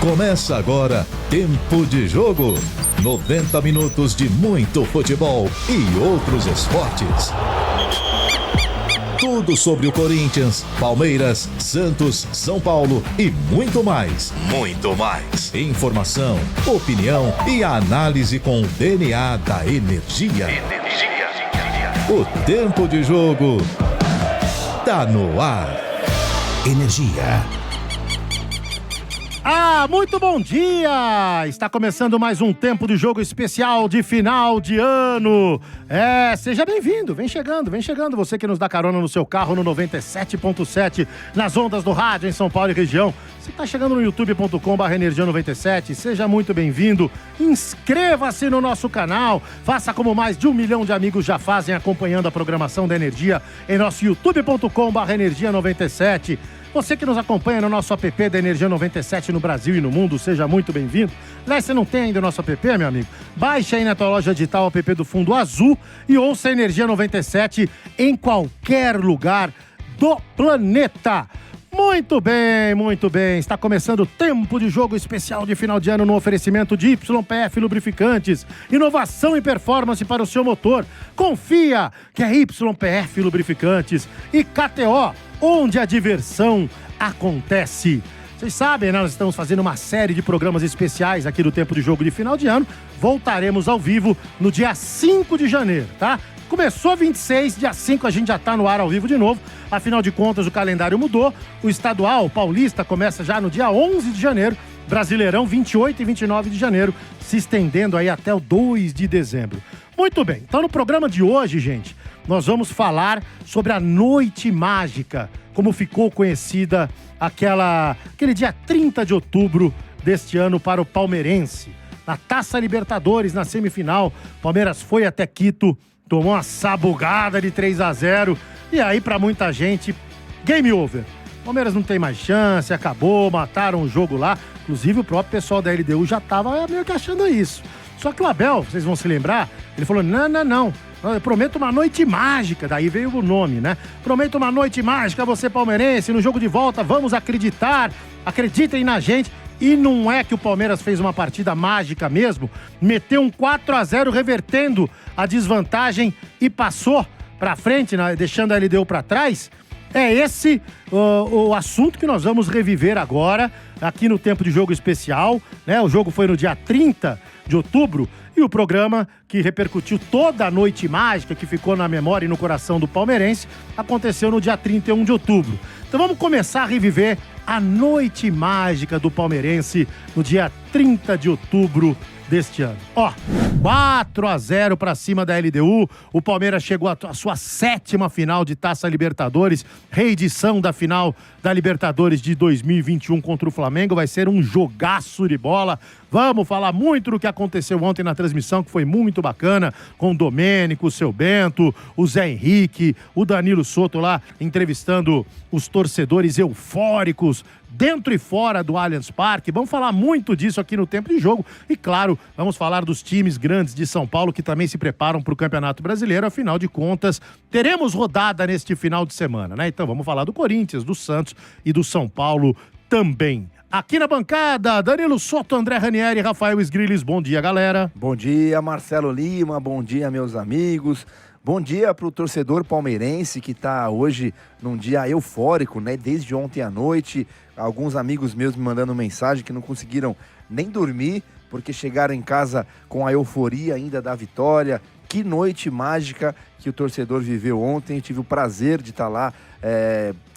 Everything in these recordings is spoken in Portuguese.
Começa agora Tempo de Jogo. 90 minutos de muito futebol e outros esportes. Tudo sobre o Corinthians, Palmeiras, Santos, São Paulo e muito mais. Muito mais. Informação, opinião e análise com o DNA da energia. O Tempo de Jogo tá no ar. Energia. Muito bom dia! Está começando mais um Tempo de Jogo especial de final de ano. Seja bem-vindo, vem chegando. Você que nos dá carona no seu carro no 97.7, nas ondas do rádio em São Paulo e região. Você está chegando no youtube.com/energia97, seja muito bem-vindo. Inscreva-se no nosso canal, faça como mais de 1 milhão de amigos já fazem acompanhando a programação da Energia em nosso youtube.com/energia97. Você que nos acompanha no nosso app da Energia 97 no Brasil e no mundo, seja muito bem-vindo. Aliás, você não tem ainda o nosso app, meu amigo? Baixe aí na tua loja digital o app do Fundo Azul e ouça a Energia 97 em qualquer lugar do planeta. Muito bem. Está começando o Tempo de Jogo especial de final de ano no oferecimento de YPF Lubrificantes. Inovação e performance para o seu motor. Confia que é YPF Lubrificantes e KTO, onde a diversão acontece. Vocês sabem, né? Nós estamos fazendo uma série de programas especiais aqui do Tempo de Jogo de final de ano. Voltaremos ao vivo no dia 5 de janeiro, tá? Começou 26, dia 5 a gente já tá no ar ao vivo de novo. Afinal de contas, o calendário mudou. O estadual, o paulista, começa já no dia 11 de janeiro. Brasileirão, 28 e 29 de janeiro, se estendendo aí até o 2 de dezembro. Muito bem, então no programa de hoje, gente, nós vamos falar sobre a Noite Mágica, como ficou conhecida aquele dia 30 de outubro deste ano para o palmeirense. Na Taça Libertadores, na semifinal, Palmeiras foi até Quito, tomou uma sabugada de 3-0 e aí pra muita gente, game over. Palmeiras não tem mais chance, acabou, mataram o jogo lá. Inclusive o próprio pessoal da LDU já tava meio que achando isso. Só que o Abel, vocês vão se lembrar, ele falou, não, eu prometo uma noite mágica, daí veio o nome, né? Prometo uma noite mágica, você palmeirense, no jogo de volta, vamos acreditar, acreditem na gente. E não é que o Palmeiras fez uma partida mágica mesmo, meteu um 4-0 revertendo a desvantagem e passou pra frente, né, deixando a LDU pra trás. É esse o assunto que nós vamos reviver agora, aqui no Tempo de Jogo especial, né? O jogo foi no dia 30 de outubro e o programa que repercutiu toda a noite mágica, que ficou na memória e no coração do palmeirense, aconteceu no dia 31 de outubro. Então vamos começar a reviver a noite mágica do palmeirense no dia 30 de outubro deste ano. 4-0 para cima da LDU. O Palmeiras chegou à sua 7ª final de Taça Libertadores, reedição da final da Libertadores de 2021 contra o Flamengo. Vai ser um jogaço de bola. Vamos falar muito do que aconteceu ontem na transmissão, que foi muito bacana, com o Domênico, o Seu Bento, o Zé Henrique, o Danilo Soto lá entrevistando os torcedores eufóricos dentro e fora do Allianz Parque. Vamos falar muito disso aqui no Tempo de Jogo. E, claro, vamos falar dos times grandes de São Paulo que também se preparam para o Campeonato Brasileiro. Afinal de contas, teremos rodada neste final de semana, né? Então vamos falar do Corinthians, do Santos e do São Paulo também. Aqui na bancada, Danilo Soto, André Ranieri e Rafael Sgrillis. Bom dia, galera. Bom dia, Marcelo Lima. Bom dia, meus amigos. Bom dia para o torcedor palmeirense que está hoje num dia eufórico, né? Desde ontem à noite, alguns amigos meus me mandando mensagem que não conseguiram nem dormir porque chegaram em casa com a euforia ainda da vitória. Que noite mágica que o torcedor viveu ontem. Eu tive o prazer de estar lá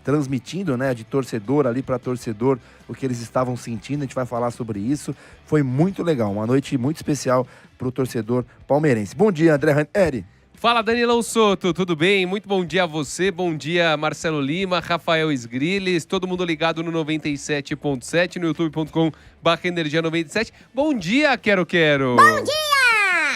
transmitindo, né, de torcedor ali para torcedor, o que eles estavam sentindo. A gente vai falar sobre isso. Foi muito legal, uma noite muito especial para o torcedor palmeirense. Bom dia, André Ranieri. Fala, Danilão Soto, tudo bem? Muito bom dia a você, bom dia, Marcelo Lima, Rafael Sgrillis, todo mundo ligado no 97.7, no youtube.com/energia97. Bom dia, Quero! Bom dia!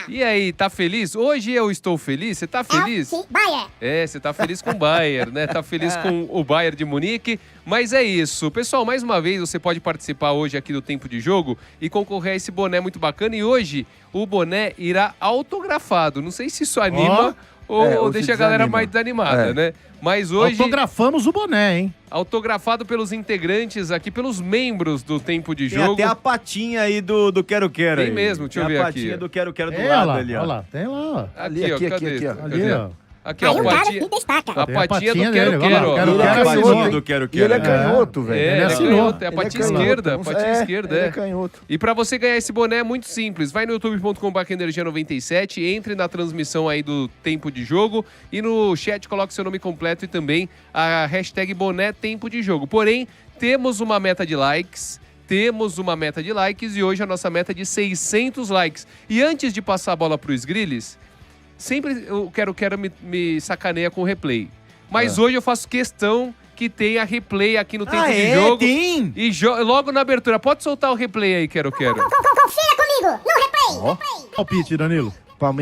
E aí, tá feliz? Hoje eu estou feliz, você tá feliz? Sim, Bayern. Você tá feliz com o Bayern, né? Tá feliz com o Bayern de Munique, mas é isso. Pessoal, mais uma vez você pode participar hoje aqui do Tempo de Jogo e concorrer a esse boné muito bacana. E hoje o boné irá autografado. Não sei se isso anima ou deixa a galera desanima. mais desanimada, né? Mas hoje... Autografamos o boné, hein? Autografado pelos integrantes aqui, pelos membros do Tempo de Tem Jogo. até a patinha aí do Quero Quero. Tem aí. mesmo, deixa eu Tem ver a aqui. patinha do Quero Quero do Olha lado lá, ali, ó. olha lá, tem lá. Ali, Aqui, ó, aqui, cadê? aqui, ó. Ali, ó. Aqui, ó, a patinha, a Tem a patinha do patinha Quero dele, olha lá, Quero. ó. Quero Ele Quero é assinou. canhoto, do Quero E ele é Quero. canhoto, velho. É, Ele assinou. canhoto, é a Ele é patinha canhoto. esquerda, a patinha esquerda, Ele é canhoto. E pra você ganhar esse boné é muito simples. Vai no youtube.com/energia97, entre na transmissão aí do Tempo de Jogo e no chat coloque seu nome completo e também a hashtag boné Tempo de Jogo. Porém, temos uma meta de likes. E hoje a nossa meta é de 600 likes. E antes de passar a bola pro Sgrilles, sempre eu quero me sacaneia com o replay. Mas hoje eu faço questão que tenha replay aqui no Tempo de Jogo. Tem! E logo na abertura. Pode soltar o replay aí, quero. Confia comigo, no replay. Palpite, Danilo.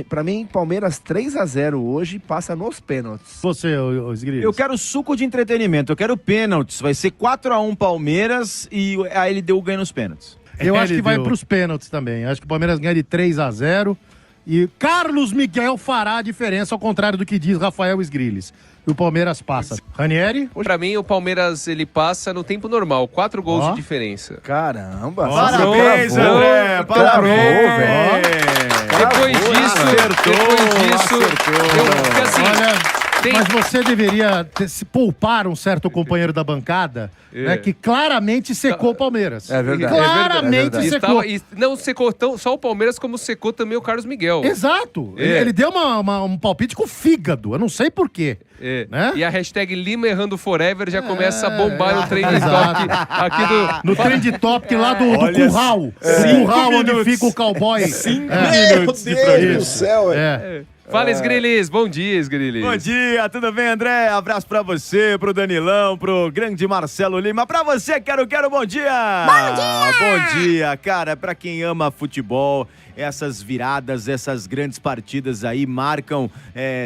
Pra mim, Palmeiras 3-0 hoje passa nos pênaltis. Você, o Sgrilles. Eu quero suco de entretenimento, eu quero pênaltis. Vai ser 4-1 Palmeiras e a LDU ganha nos pênaltis. Eu acho que vai LDU. pros pênaltis também. Acho que o Palmeiras ganha de 3-0. E Carlos Miguel fará a diferença, ao contrário do que diz Rafael Sgrilles. E o Palmeiras passa. Ranieri? Pra mim, o Palmeiras ele passa no tempo normal. 4 gols Ó. de diferença. Caramba. Parabéns, travou. André! Travou, Parabéns! velho. Depois disso, porque assim, Olha, tem- mas você deveria se poupar um certo companheiro da bancada, né, que claramente secou o Palmeiras. É verdade. Claramente É verdade. secou. não secou só o Palmeiras, como secou também o Carlos Miguel. Exato. É. Ele deu um palpite com fígado. Eu não sei por quê. É. Né? E a hashtag Lima Errando Forever já começa a bombar no trem de exato. toque aqui do... No trend topic lá do Olha, curral. O 5 curral onde minutos. fica o cowboy. Meu Deus do céu, É. Fala, Sgrilles. Bom dia, Sgrilles. Bom dia, tudo bem, André? Abraço pra você, pro Danilão, pro grande Marcelo Lima. Pra você, quero, bom dia! Bom dia! Bom dia, cara. Pra quem ama futebol, essas viradas, essas grandes partidas aí marcam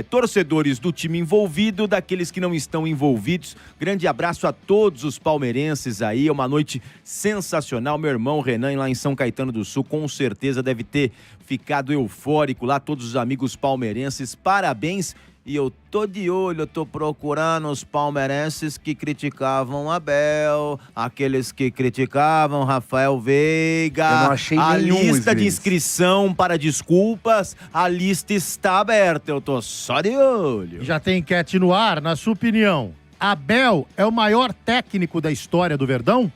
torcedores do time envolvido, daqueles que não estão envolvidos. Grande abraço a todos os palmeirenses aí. É uma noite sensacional. Meu irmão Renan, lá em São Caetano do Sul, com certeza deve ter ficado eufórico lá, todos os amigos palmeirenses, parabéns. E eu tô de olho, eu tô procurando os palmeirenses que criticavam Abel, aqueles que criticavam Rafael Veiga. Eu não achei a nenhum, lista de Sgrilles. inscrição para desculpas, a lista está aberta, eu tô só de olho. Já tem enquete no ar, na sua opinião. Abel é o maior técnico da história do Verdão?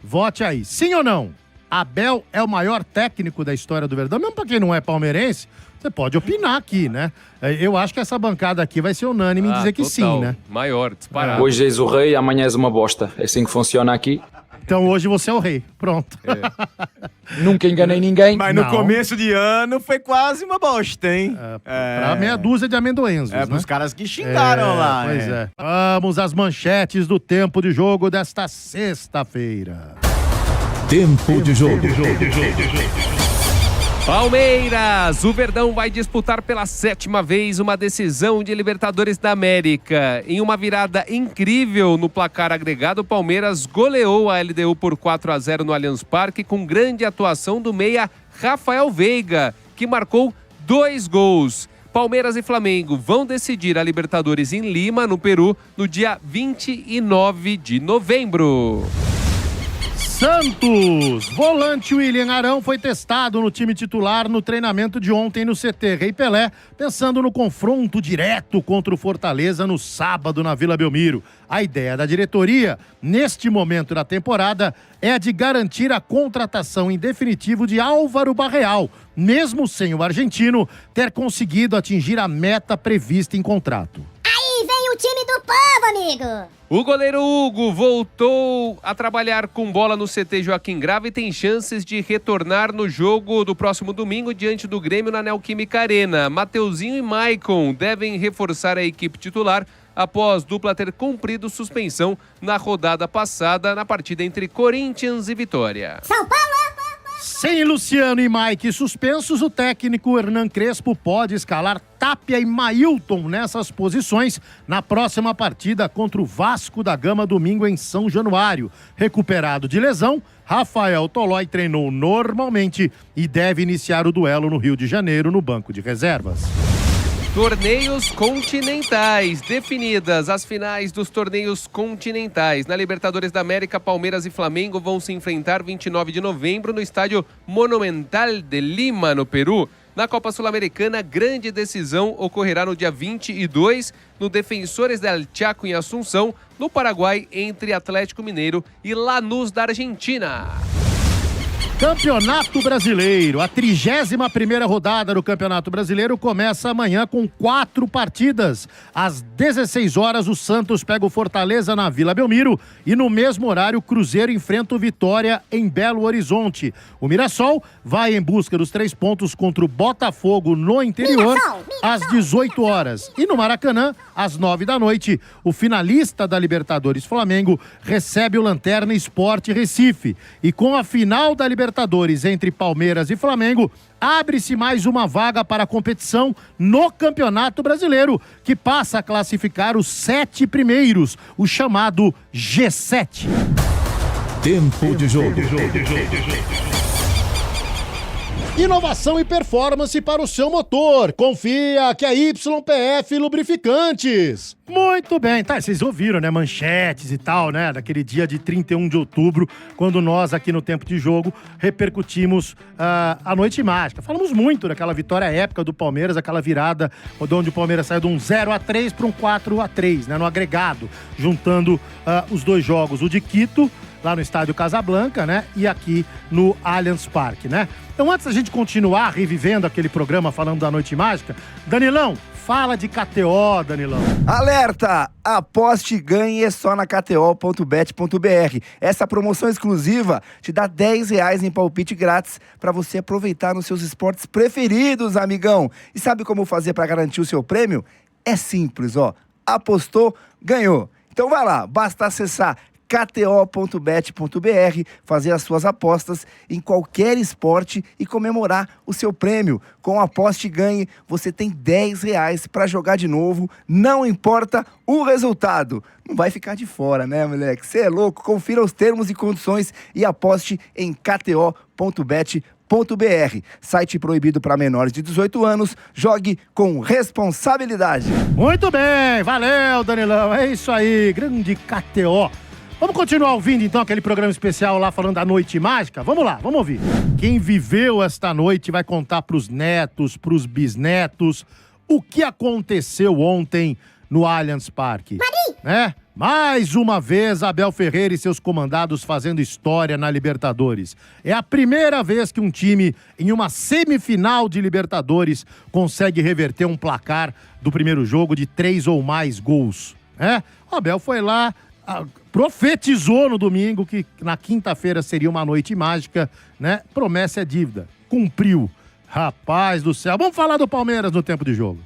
Vote aí. Sim ou não? Abel é o maior técnico da história do Verdão? Mesmo pra quem não é palmeirense, você pode opinar aqui, né? Eu acho que essa bancada aqui vai ser unânime em dizer que total. sim, né? Maior, disparado. Hoje és o rei, amanhã és uma bosta. É assim que funciona aqui. Então hoje você é o rei. Pronto. Nunca enganei ninguém. Mas no Não. começo de ano foi quase uma bosta, hein? Pra meia dúzia de amendoenzos, né? Pros caras que xingaram lá. Pois é. Vamos às manchetes do tempo de jogo desta sexta-feira. Tempo de jogo. Palmeiras! O Verdão vai disputar pela 7ª vez uma decisão de Libertadores da América. Em uma virada incrível no placar agregado, o Palmeiras goleou a LDU por 4-0 no Allianz Parque com grande atuação do meia Rafael Veiga, que marcou 2 gols. Palmeiras e Flamengo vão decidir a Libertadores em Lima, no Peru, no dia 29 de novembro. Santos! Volante William Arão foi testado no time titular no treinamento de ontem no CT Rei Pelé, pensando no confronto direto contra o Fortaleza no sábado na Vila Belmiro. A ideia da diretoria, neste momento da temporada, é a de garantir a contratação em definitivo de Álvaro Barreal, mesmo sem o argentino ter conseguido atingir a meta prevista em contrato. Aí vem o time do povo, amigo. O goleiro Hugo voltou a trabalhar com bola no CT Joaquim Grava e tem chances de retornar no jogo do próximo domingo diante do Grêmio na Neoquímica Arena. Mateuzinho e Maicon devem reforçar a equipe titular após dupla ter cumprido suspensão na rodada passada na partida entre Corinthians e Vitória. São Paulo. Sem Luciano e Mike suspensos, o técnico Hernan Crespo pode escalar Tapia e Mailton nessas posições na próxima partida contra o Vasco da Gama domingo em São Januário. Recuperado de lesão, Rafael Tolói treinou normalmente e deve iniciar o duelo no Rio de Janeiro no banco de reservas. Torneios continentais. Definidas as finais dos torneios continentais. Na Libertadores da América, Palmeiras e Flamengo vão se enfrentar 29 de novembro no estádio Monumental de Lima, no Peru. Na Copa Sul-Americana, grande decisão ocorrerá no dia 22, no Defensores del Chaco, em Assunção, no Paraguai, entre Atlético Mineiro e Lanús, da Argentina. Campeonato Brasileiro. A 31ª rodada do Campeonato Brasileiro começa amanhã com 4 partidas. Às 16 horas, o Santos pega o Fortaleza na Vila Belmiro e no mesmo horário, o Cruzeiro enfrenta o Vitória em Belo Horizonte. O Mirassol vai em busca dos 3 pontos contra o Botafogo no interior às 18 horas. E no Maracanã, às 9 da noite, o finalista da Libertadores, Flamengo, recebe o Lanterna Sport Recife. E com a final da Libertadores entre Palmeiras e Flamengo, abre-se mais uma vaga para a competição no Campeonato Brasileiro, que passa a classificar os 7 primeiros, o chamado G7. Tempo de jogo. Inovação e performance para o seu motor. Confia que é YPF Lubrificantes. Muito bem, tá, vocês ouviram, né, manchetes e tal, né, daquele dia de 31 de outubro, quando nós aqui no Tempo de Jogo repercutimos a Noite Mágica. Falamos muito daquela vitória épica do Palmeiras, aquela virada onde o Palmeiras saiu de um 0-3 para um 4-3, né, no agregado, juntando os 2 jogos, o de Quito, lá no estádio Casablanca, né, e aqui no Allianz Parque, né. Então, antes da gente continuar revivendo aquele programa falando da Noite Mágica, Danilão, fala de KTO, Danilão. Alerta! Aposte e ganhe é só na kto.bet.br. Essa promoção exclusiva te dá R$10 em palpite grátis para você aproveitar nos seus esportes preferidos, amigão. E sabe como fazer para garantir o seu prêmio? É simples, ó. Apostou, ganhou. Então vai lá, basta acessar kto.bet.br, fazer as suas apostas em qualquer esporte e comemorar o seu prêmio. Com o Aposte e Ganhe, você tem R$10 para jogar de novo, não importa o resultado. Não vai ficar de fora, né, moleque? Você é louco? Confira os termos e condições e aposte em kto.bet.br. Site proibido para menores de 18 anos. Jogue com responsabilidade. Muito bem, valeu, Danilão. É isso aí, grande KTO. Vamos continuar ouvindo, então, aquele programa especial lá falando da Noite Mágica? Vamos lá, vamos ouvir. Quem viveu esta noite vai contar pros netos, pros bisnetos, o que aconteceu ontem no Allianz Parque. Né? Mais uma vez, Abel Ferreira e seus comandados fazendo história na Libertadores. É a primeira vez que um time, em uma semifinal de Libertadores, consegue reverter um placar do primeiro jogo de 3 ou mais gols. Né? O Abel foi lá, profetizou no domingo que na quinta-feira seria uma noite mágica, né? Promessa é dívida. Cumpriu. Rapaz do céu. Vamos falar do Palmeiras no Tempo de Jogo.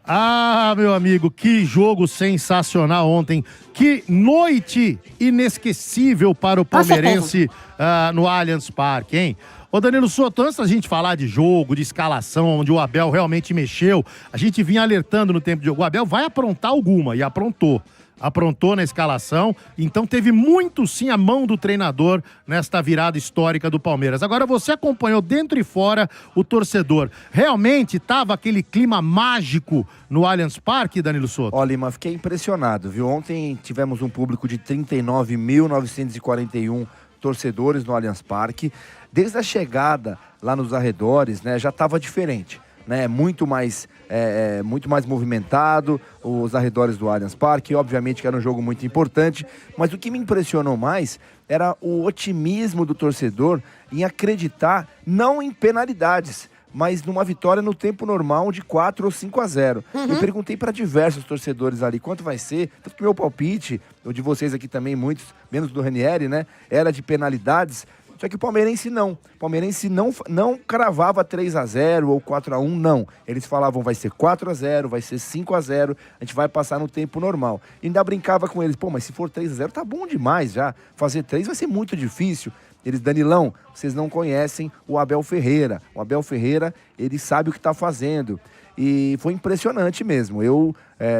Ah, meu amigo, que jogo sensacional ontem. Que noite inesquecível para o palmeirense no Allianz Parque, hein? Ô Danilo Soto, antes da gente falar de jogo, de escalação, onde o Abel realmente mexeu, a gente vinha alertando no Tempo de Jogo, o Abel vai aprontar alguma, e aprontou. Aprontou na escalação, então teve muito sim a mão do treinador nesta virada histórica do Palmeiras. Agora você acompanhou dentro e fora o torcedor. Realmente estava aquele clima mágico no Allianz Parque, Danilo Soto? Olha, Lima, fiquei impressionado, viu? Ontem tivemos um público de 39.941 torcedores no Allianz Parque. Desde a chegada lá nos arredores, né, já estava diferente, né? Muito mais movimentado, os arredores do Allianz Parque. Obviamente que era um jogo muito importante, mas o que me impressionou mais era o otimismo do torcedor em acreditar não em penalidades, mas numa vitória no tempo normal de 4 ou 5-0. Eu perguntei para diversos torcedores ali quanto vai ser, tanto que meu palpite, o de vocês aqui também, muitos, menos do Ranieri, né, era de penalidades. Só que o palmeirense não. O palmeirense não cravava 3-0 ou 4-1, não. Eles falavam, vai ser 4-0, vai ser 5-0, a gente vai passar no tempo normal. E ainda brincava com eles, pô, mas se for 3-0 tá bom demais já. Fazer 3 vai ser muito difícil. Eles, Danilão, vocês não conhecem o Abel Ferreira. O Abel Ferreira, ele sabe o que tá fazendo. E foi impressionante mesmo. Eu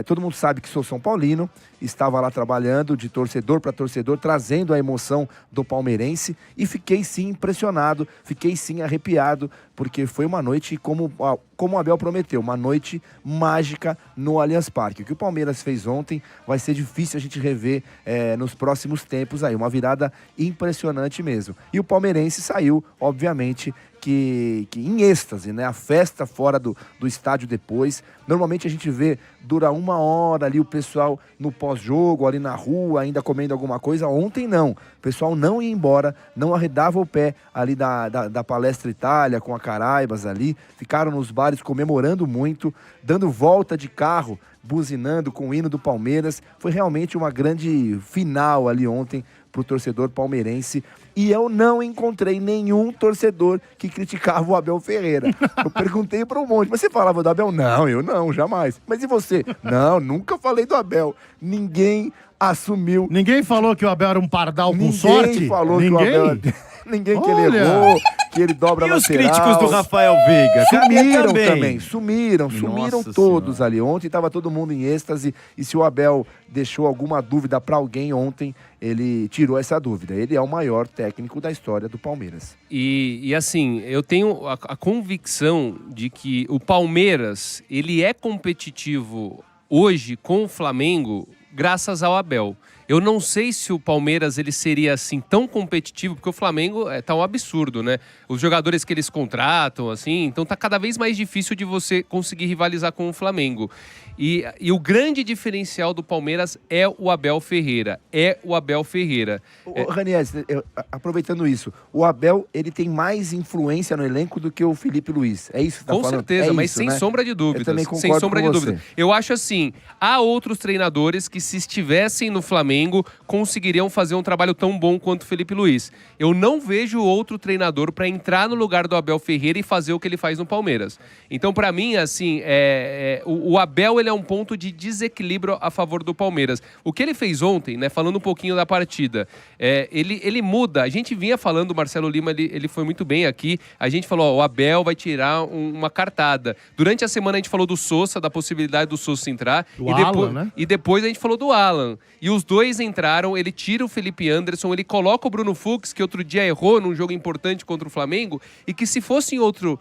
Todo mundo sabe que sou São Paulino, estava lá trabalhando de torcedor para torcedor, trazendo a emoção do palmeirense e fiquei sim impressionado, fiquei sim arrepiado, porque foi uma noite, como o Abel prometeu, uma noite mágica no Allianz Parque. O que o Palmeiras fez ontem vai ser difícil a gente rever nos próximos tempos aí, uma virada impressionante mesmo. E o palmeirense saiu, obviamente, que em êxtase, né? A festa fora do estádio depois. Normalmente a gente vê, dura 1 hora ali o pessoal no pós-jogo, ali na rua, ainda comendo alguma coisa. Ontem não. O pessoal não ia embora, não arredava o pé ali da Palestra Itália, com a Caraibas ali. Ficaram nos bares comemorando muito, dando volta de carro, buzinando com o hino do Palmeiras. Foi realmente uma grande final ali ontem para o torcedor palmeirense. E eu não encontrei nenhum torcedor que criticava o Abel Ferreira. Eu perguntei para um monte, mas você falava do Abel? Não, eu não, jamais. Mas e você? Não, nunca falei do Abel. Ninguém assumiu. Ninguém falou que o Abel era um pardal com sorte? Ninguém falou que o Abel... Ninguém que ele Olha. errou, que ele dobra a E os lateral. críticos do Rafael Veiga? Sumiram Cadê também, sumiram Nossa todos Senhora. ali. Ontem estava todo mundo em êxtase e se o Abel deixou alguma dúvida para alguém ontem, ele tirou essa dúvida. Ele é o maior técnico da história do Palmeiras. E assim, eu tenho a convicção de que o Palmeiras, ele é competitivo hoje com o Flamengo graças ao Abel. Eu não sei se o Palmeiras ele seria assim tão competitivo, porque o Flamengo tá um absurdo, né? Os jogadores que eles contratam, assim, então tá cada vez mais difícil de você conseguir rivalizar com o Flamengo. E o grande diferencial do Palmeiras é o Abel Ferreira. Ranieri, aproveitando isso, o Abel ele tem mais influência no elenco do que o Felipe Luiz. É isso que você tá Com falando? certeza, É mas isso, sem né? sombra de dúvidas. Eu também Sem concordo sombra com de você. dúvida. Eu acho assim, há outros treinadores que se estivessem no Flamengo conseguiriam fazer um trabalho tão bom quanto o Felipe Luiz. Eu não vejo outro treinador para entrar no lugar do Abel Ferreira e fazer o que ele faz no Palmeiras. Então, para mim, assim, o Abel ele é um ponto de desequilíbrio a favor do Palmeiras. O que ele fez ontem, né, falando um pouquinho da partida, ele muda. A gente vinha falando, o Marcelo Lima, ele foi muito bem aqui. A gente falou, ó, o Abel vai tirar uma cartada. Durante a semana a gente falou do Sousa, da possibilidade do Sousa entrar. E depois a gente falou do Alan. E os dois entraram, ele tira o Felipe Anderson, ele coloca o Bruno Fux, que outro dia errou num jogo importante contra o Flamengo, e que se fosse em outro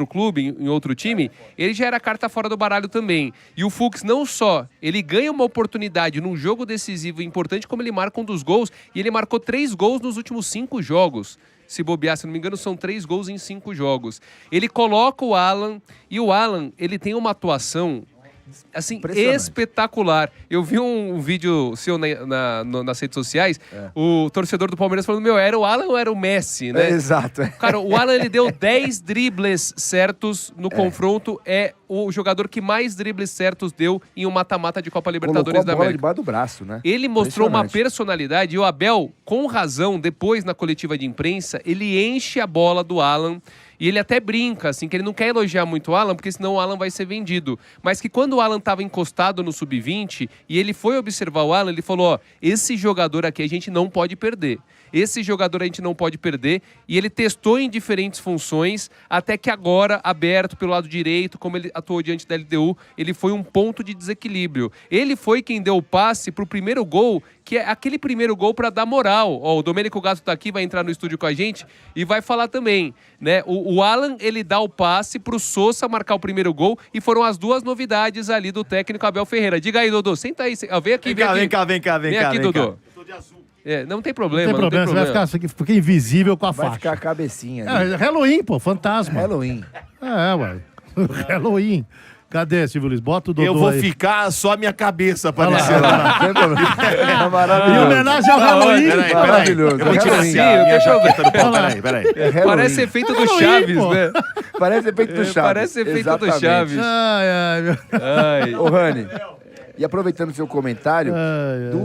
clube, em outro time, ele já era carta fora do baralho também. E o Fux não só, ele ganha uma oportunidade num jogo decisivo e importante, como ele marca um dos gols, e ele marcou 3 gols nos últimos 5 jogos. Se bobear, se não me engano, são 3 gols em 5 jogos. Ele coloca o Alan, e o Alan, ele tem uma atuação assim, espetacular. Eu vi um vídeo seu nas redes sociais, o torcedor do Palmeiras falando, era o Alan ou era o Messi, né? Exato. Cara, o Alan, ele deu 10 dribles certos no confronto, é o jogador que mais dribles certos deu em um mata-mata de Copa Libertadores da América. Debaixo do braço, né? Ele mostrou uma personalidade, e o Abel, com razão, depois na coletiva de imprensa, ele enche a bola do Alan. E ele até brinca, assim, que ele não quer elogiar muito o Alan, porque senão o Alan vai ser vendido. Mas que quando o Alan estava encostado no Sub-20 e ele foi observar o Alan, ele falou, ó, esse jogador aqui a gente não pode perder. Esse jogador a gente não pode perder. E ele testou em diferentes funções, até que agora, aberto pelo lado direito, como ele atuou diante da LDU, ele foi um ponto de desequilíbrio. Ele foi quem deu o passe pro primeiro gol, que é aquele primeiro gol para dar moral. Ó, o Domênico Gato tá aqui, vai entrar no estúdio com a gente e vai falar também, né? O Alan, ele dá o passe pro Sousa marcar o primeiro gol e foram as 2 novidades ali do técnico Abel Ferreira. Diga aí, Dodô, senta aí. Vem aqui, vem aqui, Dodô. Não tem problema. Não tem problema, você vai ficar invisível com a faixa. Vai ficar a cabecinha ali. Halloween, pô, fantasma. Halloween. Ué. Halloween. Cadê, Silvio Luiz? Bota o Dodô Eu vou aí. ficar só a minha cabeça aparecendo. É maravilhoso. Em homenagem ao Halloween. Peraí. Maravilhoso. Eu vou tirar Halloween. assim a minha deixa eu ver. jaqueta do pau. Peraí. Parece efeito do Chaves, pô. né? Parece efeito do Chaves. Parece efeito do Exatamente. Chaves. Ai. Ai. Ô, Rani, E aproveitando o seu comentário,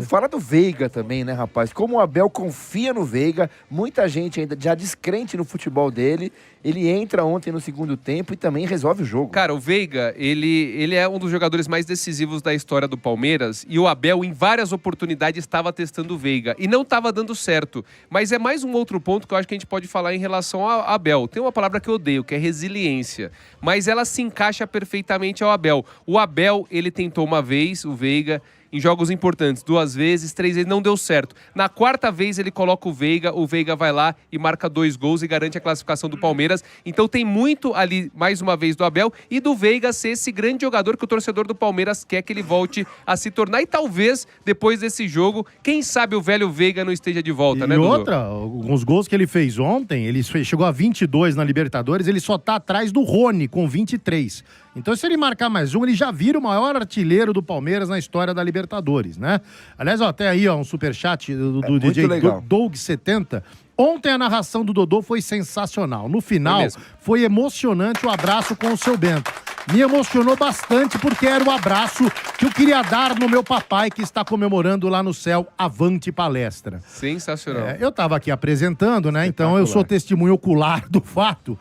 fala do Veiga também, né, rapaz? Como o Abel confia no Veiga, muita gente ainda já descrente no futebol dele, ele entra ontem no segundo tempo e também resolve o jogo. Cara, o Veiga, ele é um dos jogadores mais decisivos da história do Palmeiras e o Abel, em várias oportunidades, estava testando o Veiga e não estava dando certo. Mas é mais um outro ponto que eu acho que a gente pode falar em relação ao Abel. Tem uma palavra que eu odeio, que é resiliência, mas ela se encaixa perfeitamente ao Abel. O Abel, ele tentou uma vez, o Veiga, em jogos importantes, 2 vezes, 3 vezes, não deu certo. Na 4ª vez ele coloca o Veiga vai lá e marca 2 gols e garante a classificação do Palmeiras. Então tem muito ali, mais uma vez, do Abel e do Veiga ser esse grande jogador que o torcedor do Palmeiras quer que ele volte a se tornar. E talvez, depois desse jogo, quem sabe o velho Veiga não esteja de volta, né, Dudu? E outra, os gols que ele fez ontem, ele chegou a 22 na Libertadores, ele só tá atrás do Rony, com 23. Então, se ele marcar mais um, ele já vira o maior artilheiro do Palmeiras na história da Libertadores, né? Aliás, até aí, um superchat do DJ Doug70. Ontem a narração do Dodô foi sensacional. No final, foi emocionante o abraço com o seu Bento. Me emocionou bastante porque era o abraço que eu queria dar no meu papai que está comemorando lá no céu, Avante Palestra. Sensacional. Eu estava aqui apresentando, né? Então eu sou testemunho ocular do fato.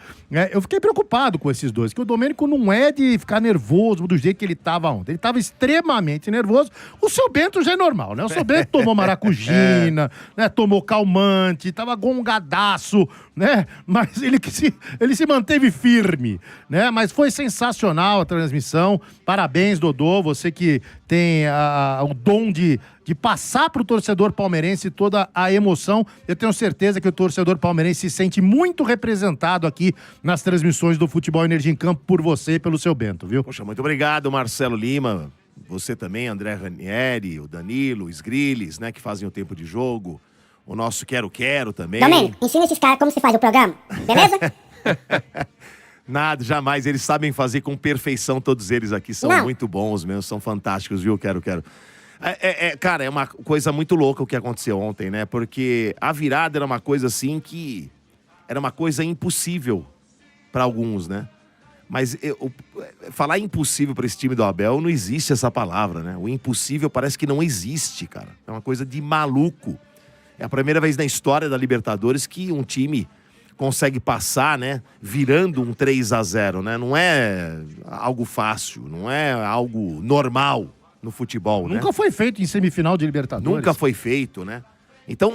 Eu fiquei preocupado com esses dois, que o Domênico não é de ficar nervoso do jeito que ele estava ontem. Ele estava extremamente nervoso. O seu Bento já é normal, né? O seu Bento tomou maracujina, né? Tomou calmante, estava gongadaço, né? Mas ele se manteve firme, né? Mas foi sensacional a transmissão. Parabéns, Dodô, você que tem o dom de passar para o torcedor palmeirense toda a emoção. Eu tenho certeza que o torcedor palmeirense se sente muito representado aqui nas transmissões do Futebol Energia em Campo por você e pelo seu Bento, viu? Poxa, muito obrigado, Marcelo Lima. Você também, André Ranieri, o Danilo, o Sgrilles, né, que fazem o tempo de jogo. O nosso Quero também. Domênico, ensina esses caras como se faz o programa, beleza? Nada, jamais. Eles sabem fazer com perfeição, todos eles aqui. São muito bons mesmo, são fantásticos, viu? Quero. Cara, é uma coisa muito louca o que aconteceu ontem, né? Porque a virada era uma coisa assim que... Era uma coisa impossível para alguns, né? Mas falar impossível para esse time do Abel, não existe essa palavra, né? O impossível parece que não existe, cara. É uma coisa de maluco. É a primeira vez na história da Libertadores que um time consegue passar, né, virando um 3-0, né? Não é algo fácil, não é algo normal no futebol, Nunca foi feito em semifinal de Libertadores. Nunca foi feito, né? Então,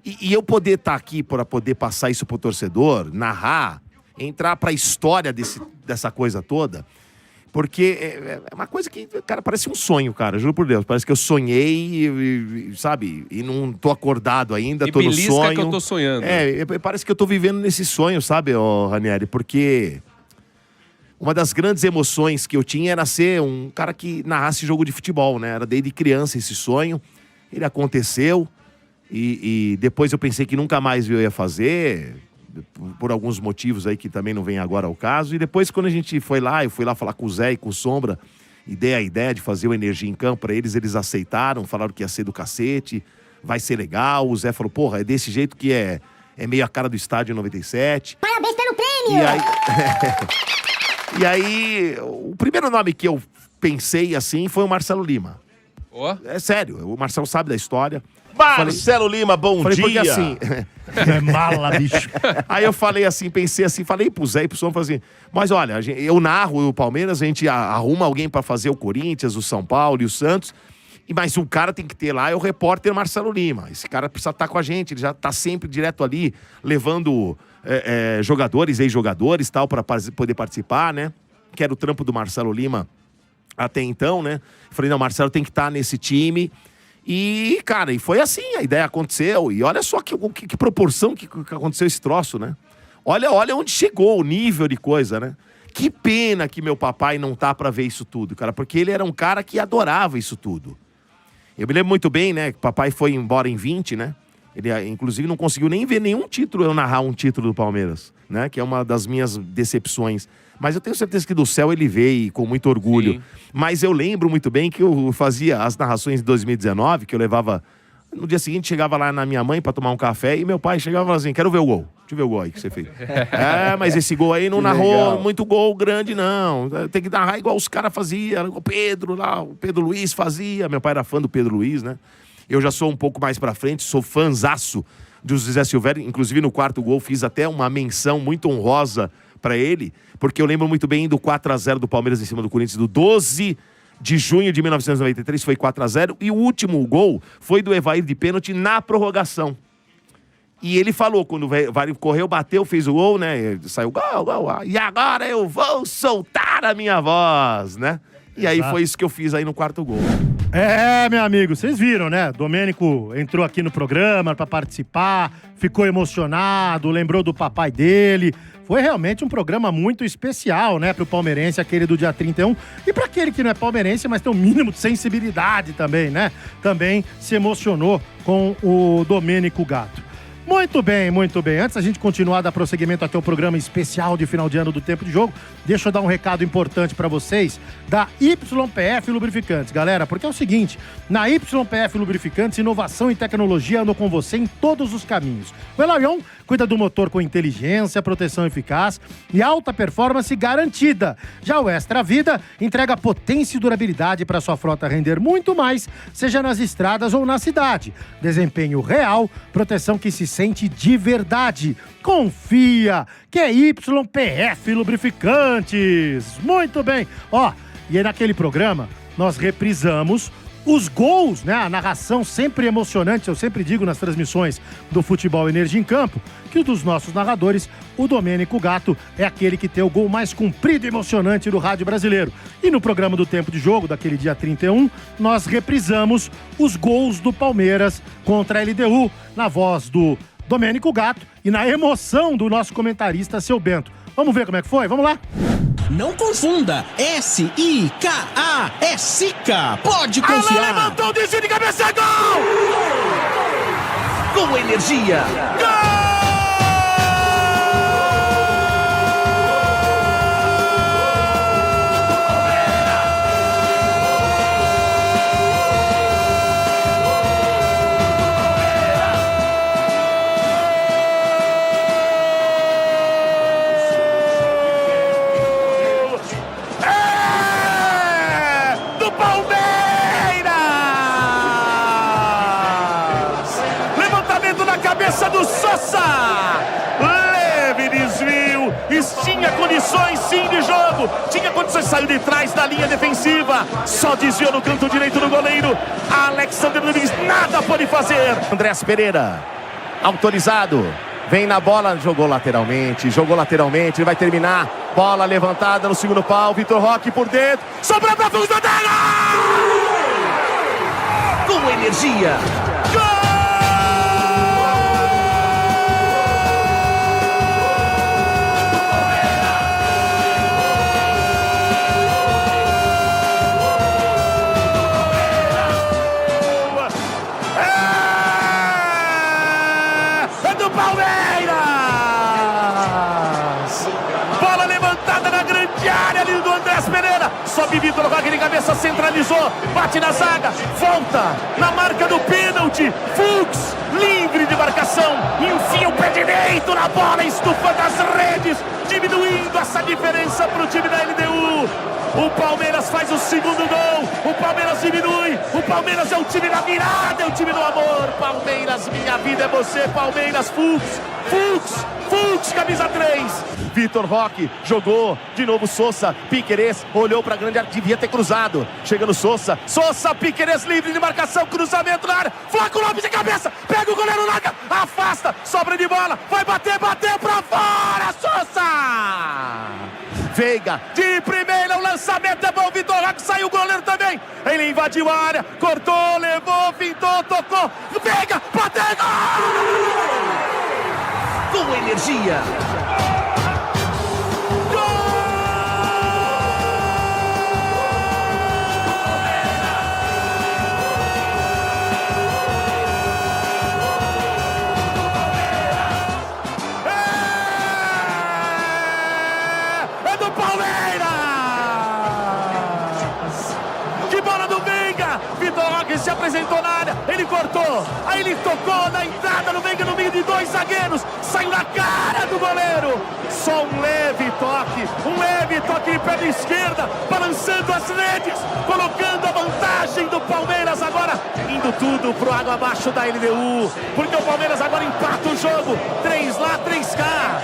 e eu poder estar aqui para poder passar isso pro torcedor, narrar, entrar pra história dessa coisa toda, porque é uma coisa que, cara, parece um sonho, cara, juro por Deus. Parece que eu sonhei, sabe? E não tô acordado ainda, tô no sonho. Que eu tô sonhando. Parece que eu tô vivendo nesse sonho, sabe, Ranieri? Porque uma das grandes emoções que eu tinha era ser um cara que narrasse jogo de futebol, né? Era desde criança esse sonho. Ele aconteceu e depois eu pensei que nunca mais eu ia fazer... por alguns motivos aí que também não vem agora ao caso. E depois, quando a gente foi lá, eu fui lá falar com o Zé e com o Sombra, e dei a ideia de fazer o Energia em Campo pra eles, eles aceitaram, falaram que ia ser do cacete, vai ser legal. O Zé falou, porra, é desse jeito que é meio a cara do Estádio 97. Parabéns pelo prêmio! E aí, o primeiro nome que eu pensei assim foi o Marcelo Lima. É sério, o Marcelo sabe da história. Marcelo Lima, bom dia. Porque assim... É mala, bicho. Aí eu falei assim, pensei assim, falei pro Zé e pro Som, falei assim, mas olha, eu narro o Palmeiras, a gente arruma alguém pra fazer o Corinthians, o São Paulo e o Santos, mas o cara tem que ter lá, é o repórter Marcelo Lima. Esse cara precisa estar com a gente, ele já tá sempre direto ali, levando jogadores, ex-jogadores e tal, pra poder participar, né? Que era o trampo do Marcelo Lima até então, né? Falei, não, o Marcelo tem que estar nesse time. E, cara, e foi assim, a ideia aconteceu. E olha só que proporção que aconteceu esse troço, né? Olha onde chegou o nível de coisa, né? Que pena que meu papai não tá pra ver isso tudo, cara. Porque ele era um cara que adorava isso tudo. Eu me lembro muito bem, né? Que papai foi embora em 20, né? Ele, inclusive, não conseguiu nem ver nenhum título, eu narrar um título do Palmeiras, né? Que é uma das minhas decepções. Mas eu tenho certeza que do céu ele veio com muito orgulho. Sim. Mas eu lembro muito bem que eu fazia as narrações de 2019, que eu levava... No dia seguinte, chegava lá na minha mãe pra tomar um café e meu pai chegava e falava assim, quero ver o gol. eu ver o gol aí que você fez. Mas esse gol aí não narrou muito gol grande, não. Tem que narrar igual os caras faziam. O Pedro lá, o Pedro Luiz fazia. Meu pai era fã do Pedro Luiz, né? Eu já sou um pouco mais pra frente, sou fãzaço do José Silvério. Inclusive, no quarto gol, fiz até uma menção muito honrosa pra ele, porque eu lembro muito bem do 4-0 do Palmeiras em cima do Corinthians, do 12 de junho de 1993, foi 4-0. E o último gol foi do Evair de pênalti na prorrogação. E ele falou, quando o Evair correu, bateu, fez o gol, né? Saiu gol, gol. E agora eu vou soltar a minha voz, né? E aí foi isso que eu fiz aí no quarto gol. Meu amigo, vocês viram, né? Domênico entrou aqui no programa pra participar, ficou emocionado, lembrou do papai dele. Foi realmente um programa muito especial, né, pro palmeirense, aquele do dia 31. E pra aquele que não é palmeirense, mas tem um mínimo de sensibilidade também, né? Também se emocionou com o Domênico Gato. Muito bem, muito bem. Antes da gente continuar a dar prosseguimento aqui ao programa especial de final de ano do Tempo de Jogo, deixa eu dar um recado importante pra vocês da YPF Lubrificantes, galera, porque é o seguinte, na YPF Lubrificantes, inovação e tecnologia andam com você em todos os caminhos. O Elarion cuida do motor com inteligência, proteção eficaz e alta performance garantida. Já o Extra Vida entrega potência e durabilidade para sua frota render muito mais, seja nas estradas ou na cidade. Desempenho real, proteção que se sente de verdade. Confia que é YPF Lubrificantes. Muito bem. E aí naquele programa nós reprisamos os gols, né? A narração sempre emocionante, eu sempre digo nas transmissões do Futebol Energia em Campo, que um dos nossos narradores, o Domênico Gato, é aquele que tem o gol mais comprido e emocionante do rádio brasileiro. E no programa do Tempo de Jogo, daquele dia 31, nós reprisamos os gols do Palmeiras contra a LDU, na voz do Domênico Gato e na emoção do nosso comentarista, Seu Bento. Vamos ver como é que foi? Vamos lá? Não confunda, S-I-K-A, é Sica, pode confiar. Alô, levantou o desvio de cabeça, gol! Com energia. Gol! Do Sosa, leve desvio, tinha condições sim de jogo, tinha condições, saiu de trás da linha defensiva, só desviou no canto direito do goleiro, Alexander Nunes nada pode fazer. Andrés Pereira, autorizado, vem na bola, jogou lateralmente, ele vai terminar, bola levantada no segundo pau, Vitor Roque por dentro, sobrou pra fundo da com energia. Gol! Sobe Vitor Roque de cabeça, centralizou, bate na zaga, volta na marca do pênalti, Fux, livre de marcação, enfia o pé direito na bola, estufa das redes, diminuindo essa diferença para o time da LDU. O Palmeiras faz o segundo gol, o Palmeiras diminui, o Palmeiras é o time da virada, é o time do amor. Palmeiras, minha vida é você, Palmeiras, Fux, camisa 3. Vitor Roque jogou, de novo Sosa, Piquerez olhou pra grande área, devia ter cruzado, chega no Sosa, Piquerez livre de marcação, cruzamento na área, Flaco Lopes de cabeça, pega o goleiro, larga, afasta, sobra de bola, vai bateu pra fora, Sosa! Veiga, de primeira, o lançamento é bom, Vitor Roque, saiu o goleiro também, ele invadiu a área, cortou, levou, fintou, tocou, Veiga, bateu, gol! Com energia. É do Palmeiras! Que bola do Veiga! Vitor Roque se apresentou na área, ele correu. cortou, aí ele tocou na entrada no Veiga no meio de 2 zagueiros, saiu na cara do goleiro, só um leve toque de perna esquerda, balançando as redes, colocando a vantagem do Palmeiras agora, indo tudo pro água abaixo da LDU, porque o Palmeiras agora empata o jogo, 3 lá, 3 cá,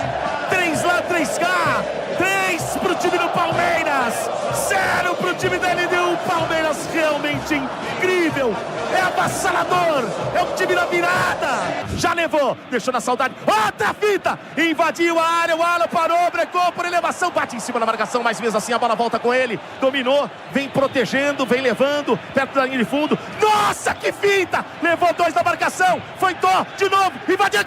3 lá, 3 cá, 3 pro time do Palmeiras, 0 pro time da LDU. Palmeiras realmente incrível, é avassalador, é o time da virada, já levou, deixou na saudade, outra fita, invadiu a área, o Alan parou, brecou por elevação, bate em cima da marcação, mas mesmo assim a bola volta com ele, dominou, vem protegendo, vem levando, perto da linha de fundo, nossa, que fita, levou 2 da marcação, foi Tó, de novo, invadiu,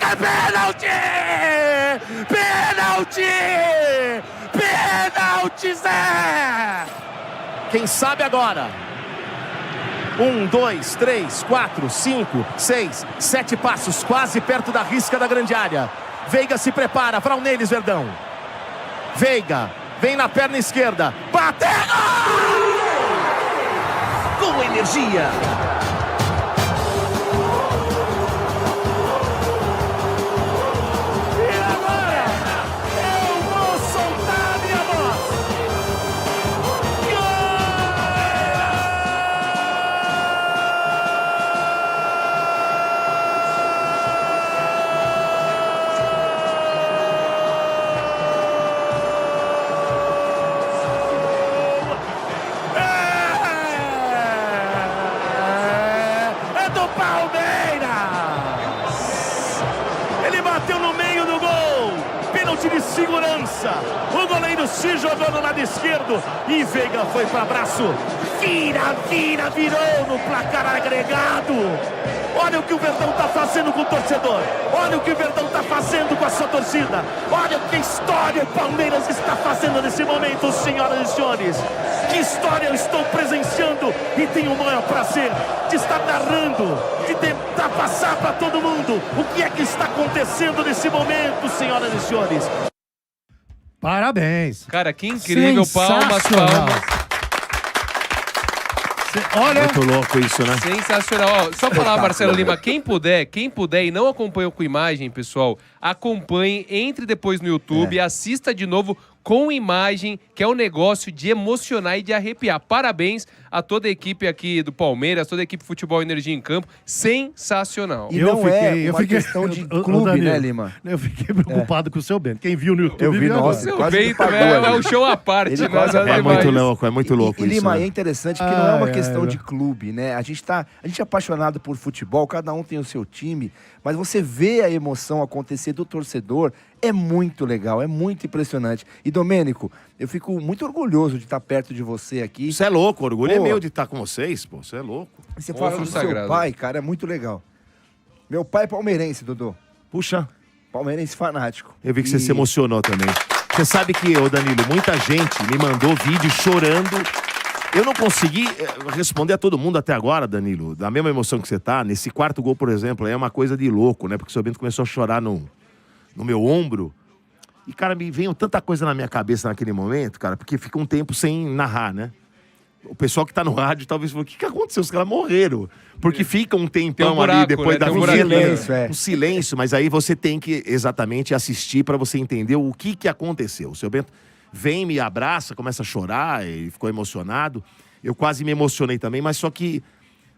pênalti, Zé! Quem sabe agora? 1, 2, 3, 4, 5, 6, 7 passos, quase perto da risca da grande área. Veiga se prepara, Vral neles, Verdão. Veiga, vem na perna esquerda, bateu! Com energia. De segurança, o goleiro se jogou no lado esquerdo e Veiga foi para abraço, virou no placar agregado. Olha o que o Verdão tá fazendo com o torcedor, olha o que o Verdão tá fazendo com a sua torcida, olha que história o Palmeiras está fazendo nesse momento, senhoras e senhores. Que história eu estou presenciando e tenho o maior prazer de estar narrando, de tentar passar para todo mundo o que é que está acontecendo nesse momento, senhoras e senhores. Parabéns. Cara, que incrível. Palmas. Olha, muito louco isso, né? Sensacional. Ó, só falar, Marcelo Lima, quem puder e não acompanhou com imagem, pessoal, acompanhe, entre depois no YouTube, assista de novo com imagem, que é um negócio de emocionar e de arrepiar. Parabéns a toda a equipe aqui do Palmeiras, toda a equipe Futebol Energia em Campo. Sensacional. E não é uma questão de clube, Danilo, né, Lima? Eu fiquei preocupado com o seu Bento. Quem viu no YouTube... Eu vi, nossa, o seu Bento é o show à parte. Ele Né? É muito louco e isso. Lima, né? é interessante que não é uma questão de clube, né? A gente é apaixonado por futebol, cada um tem o seu time, mas você vê a emoção acontecer do torcedor, é muito legal, é muito impressionante. E, Domênico, eu fico muito orgulhoso de estar perto de você aqui. Você é louco, orgulho é meu de estar com vocês, pô, você é louco. Você fala do seu pai, cara, é muito legal. Meu pai é palmeirense, Dodô. Puxa. Palmeirense fanático. Eu vi que você se emocionou também. Você sabe que, ô Danilo, muita gente me mandou vídeo chorando. Eu não consegui responder a todo mundo até agora, Danilo, da mesma emoção que você tá. Nesse 4º gol, por exemplo, é uma coisa de louco, né? Porque o seu Bento começou a chorar no meu ombro. E, cara, me veio tanta coisa na minha cabeça naquele momento, cara, porque fica um tempo sem narrar, né? O pessoal que tá no rádio talvez falou, o que aconteceu? Os caras morreram. Porque fica um tempão buraco, ali depois da silêncio, um silêncio, mas aí você tem que exatamente assistir para você entender o que aconteceu. O seu Bento vem, me abraça, começa a chorar, e ficou emocionado. Eu quase me emocionei também, mas só que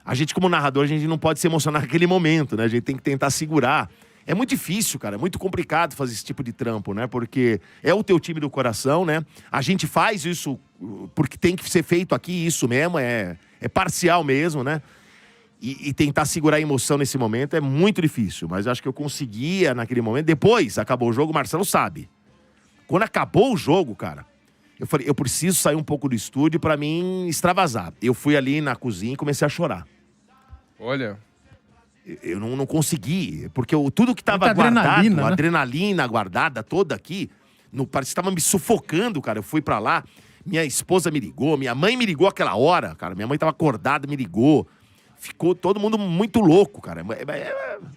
a gente, como narrador, a gente não pode se emocionar naquele momento, né? A gente tem que tentar segurar. É muito difícil, cara, é muito complicado fazer esse tipo de trampo, né? Porque é o teu time do coração, né? A gente faz isso porque tem que ser feito aqui, isso mesmo, é parcial mesmo, né? E tentar segurar a emoção nesse momento é muito difícil, mas acho que eu conseguia naquele momento. Depois, acabou o jogo, o Marcelo sabe. Quando acabou o jogo, cara, eu falei, eu preciso sair um pouco do estúdio pra mim extravasar. Eu fui ali na cozinha e comecei a chorar. Olha... Eu não consegui, porque tudo que tava muita guardado, adrenalina, a né? adrenalina guardada toda aqui, parece que tava me sufocando, cara. Eu fui pra lá, minha esposa me ligou, minha mãe me ligou aquela hora, cara. Minha mãe tava acordada, me ligou. Ficou todo mundo muito louco, cara.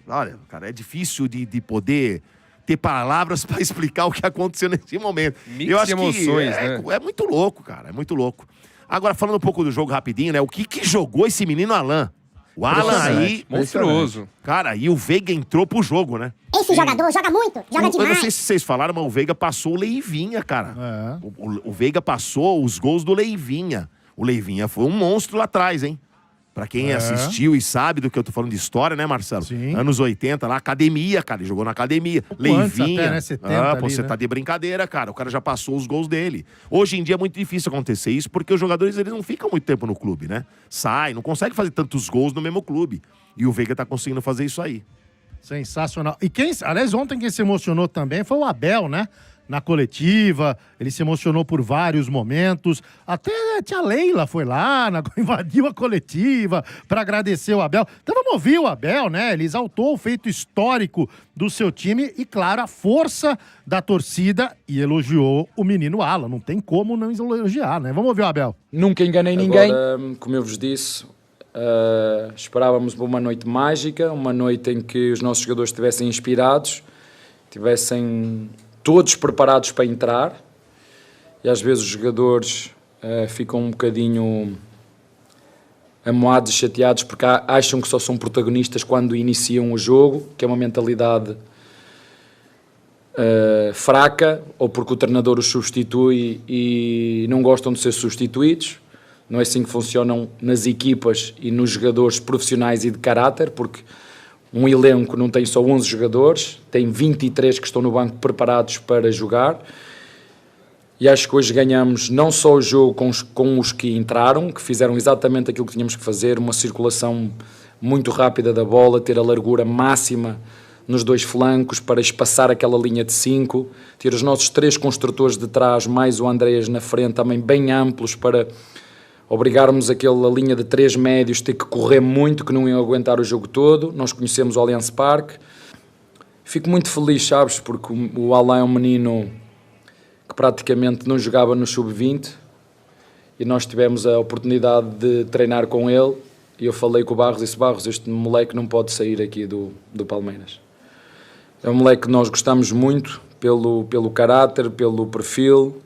Olha, cara, é difícil de poder ter palavras pra explicar o que aconteceu nesse momento. Mix de emoções, né? É muito louco, cara, é muito louco. Agora, falando um pouco do jogo rapidinho, né? O que jogou esse menino Alan? O Alan aí... Monstruoso. Cara, e o Veiga entrou pro jogo, né? Esse jogador joga muito, joga Eu não demais. sei se vocês falaram, mas o Veiga passou o Leivinha, cara. É. O Veiga passou os gols do Leivinha. O Leivinha foi um monstro lá atrás, hein? Pra quem assistiu e sabe do que eu tô falando de história, né, Marcelo? Sim. Anos 80 lá, academia, cara. Ele jogou na academia. antes Leivinha. até, né? 70 pô, ali, você né? tá de brincadeira, cara. O cara já passou os gols dele. Hoje em dia é muito difícil acontecer isso, porque os jogadores, eles não ficam muito tempo no clube, né? Sai, não consegue fazer tantos gols no mesmo clube. E o Veiga tá conseguindo fazer isso aí. Sensacional. E aliás, ontem quem se emocionou também foi o Abel, né? Na coletiva, ele se emocionou por vários momentos. Até a tia Leila foi lá, invadiu a coletiva para agradecer o Abel. Então vamos ouvir o Abel, né? Ele exaltou o feito histórico do seu time e, claro, a força da torcida e elogiou o menino Alan. Não tem como não elogiar, né? Vamos ouvir o Abel. Nunca enganei ninguém. Como eu vos disse, esperávamos uma noite mágica, uma noite em que os nossos jogadores estivessem inspirados, estivessem todos preparados para entrar, e às vezes os jogadores ficam um bocadinho amoados e chateados porque acham que só são protagonistas quando iniciam o jogo, que é uma mentalidade fraca, ou porque o treinador os substitui e não gostam de ser substituídos. Não é assim que funcionam nas equipas e nos jogadores profissionais e de caráter, porque um elenco não tem só 11 jogadores, tem 23 que estão no banco preparados para jogar. E acho que hoje ganhamos não só o jogo com os que entraram, que fizeram exatamente aquilo que tínhamos que fazer, uma circulação muito rápida da bola, ter a largura máxima nos dois flancos para espaçar aquela linha de 5, ter os nossos 3 construtores de trás, mais o Andreas na frente, também bem amplos para obrigarmos aquela linha de 3 médios ter que correr muito, que não iam aguentar o jogo todo. Nós conhecemos o Allianz Parque. Fico muito feliz, sabes, porque o Alan é um menino que praticamente não jogava no sub-20 e nós tivemos a oportunidade de treinar com ele e eu falei com o Barros e disse: Barros, este moleque não pode sair aqui do Palmeiras. É um moleque que nós gostamos muito pelo caráter, pelo perfil.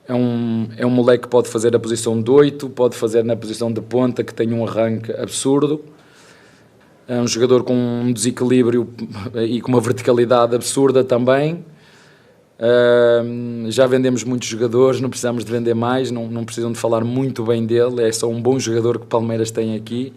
É um moleque que pode fazer a posição de 8, pode fazer na posição de ponta, que tem um arranque absurdo. É um jogador com um desequilíbrio e com uma verticalidade absurda também. Já vendemos muitos jogadores, não precisamos de vender mais, não precisam de falar muito bem dele, é só um bom jogador que o Palmeiras tem aqui.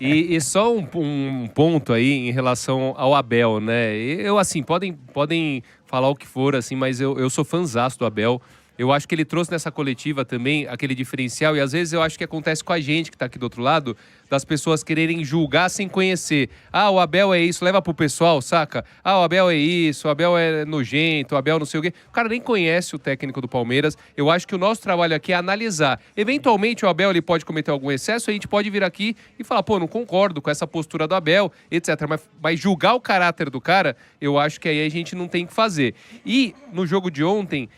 E só um ponto aí em relação ao Abel, né? Eu, assim, podem falar o que for, assim, mas eu sou fãzaço do Abel. Eu acho que ele trouxe nessa coletiva também aquele diferencial, e às vezes eu acho que acontece com a gente que tá aqui do outro lado, das pessoas quererem julgar sem conhecer. Ah, o Abel é isso, leva pro pessoal, saca? Ah, o Abel é isso, o Abel é nojento, o Abel não sei o quê. O cara nem conhece o técnico do Palmeiras. Eu acho que o nosso trabalho aqui é analisar. Eventualmente o Abel ele pode cometer algum excesso, a gente pode vir aqui e falar, pô, não concordo com essa postura do Abel, etc. Mas julgar o caráter do cara, eu acho que aí a gente não tem que fazer. E no jogo de ontem,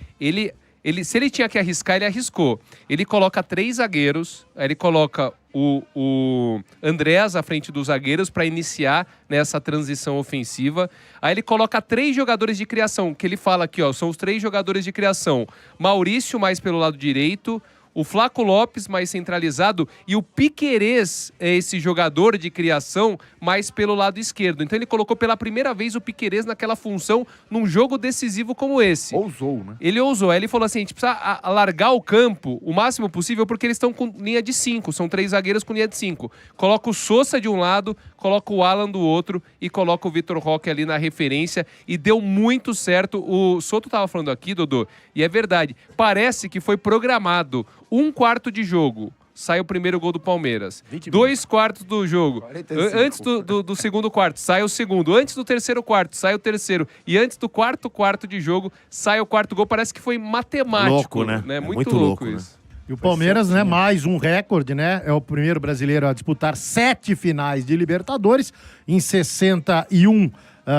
se ele tinha que arriscar, ele arriscou. Ele coloca 3 zagueiros, aí ele coloca o Andreas à frente dos zagueiros para iniciar nessa transição ofensiva. Aí ele coloca 3 jogadores de criação, que ele fala aqui, ó, são os 3 jogadores de criação. Maurício mais pelo lado direito, o Flaco Lopes mais centralizado e o Piquerez é esse jogador de criação mais pelo lado esquerdo. Então ele colocou pela primeira vez o Piquerez naquela função num jogo decisivo como esse. Ousou, né? Ele ousou. Aí ele falou assim, a gente precisa alargar o campo o máximo possível porque eles estão com linha de 5. São 3 zagueiros com linha de 5. Coloca o Sousa de um lado, coloca o Alan do outro e coloca o Vitor Roque ali na referência e deu muito certo. O Soto tava falando aqui, Dodô, e é verdade. Parece que foi programado 1/4 de jogo. Sai o primeiro gol do Palmeiras. 2 quartos do jogo. 45. Antes do segundo quarto, sai o segundo. Antes do terceiro quarto, sai o terceiro. E antes do quarto de jogo, sai o quarto gol. Parece que foi matemático. Louco, né? É muito louco louco, isso. né? E o Palmeiras, né, mais um recorde, né? É o primeiro brasileiro a disputar 7 finais de Libertadores. Em 61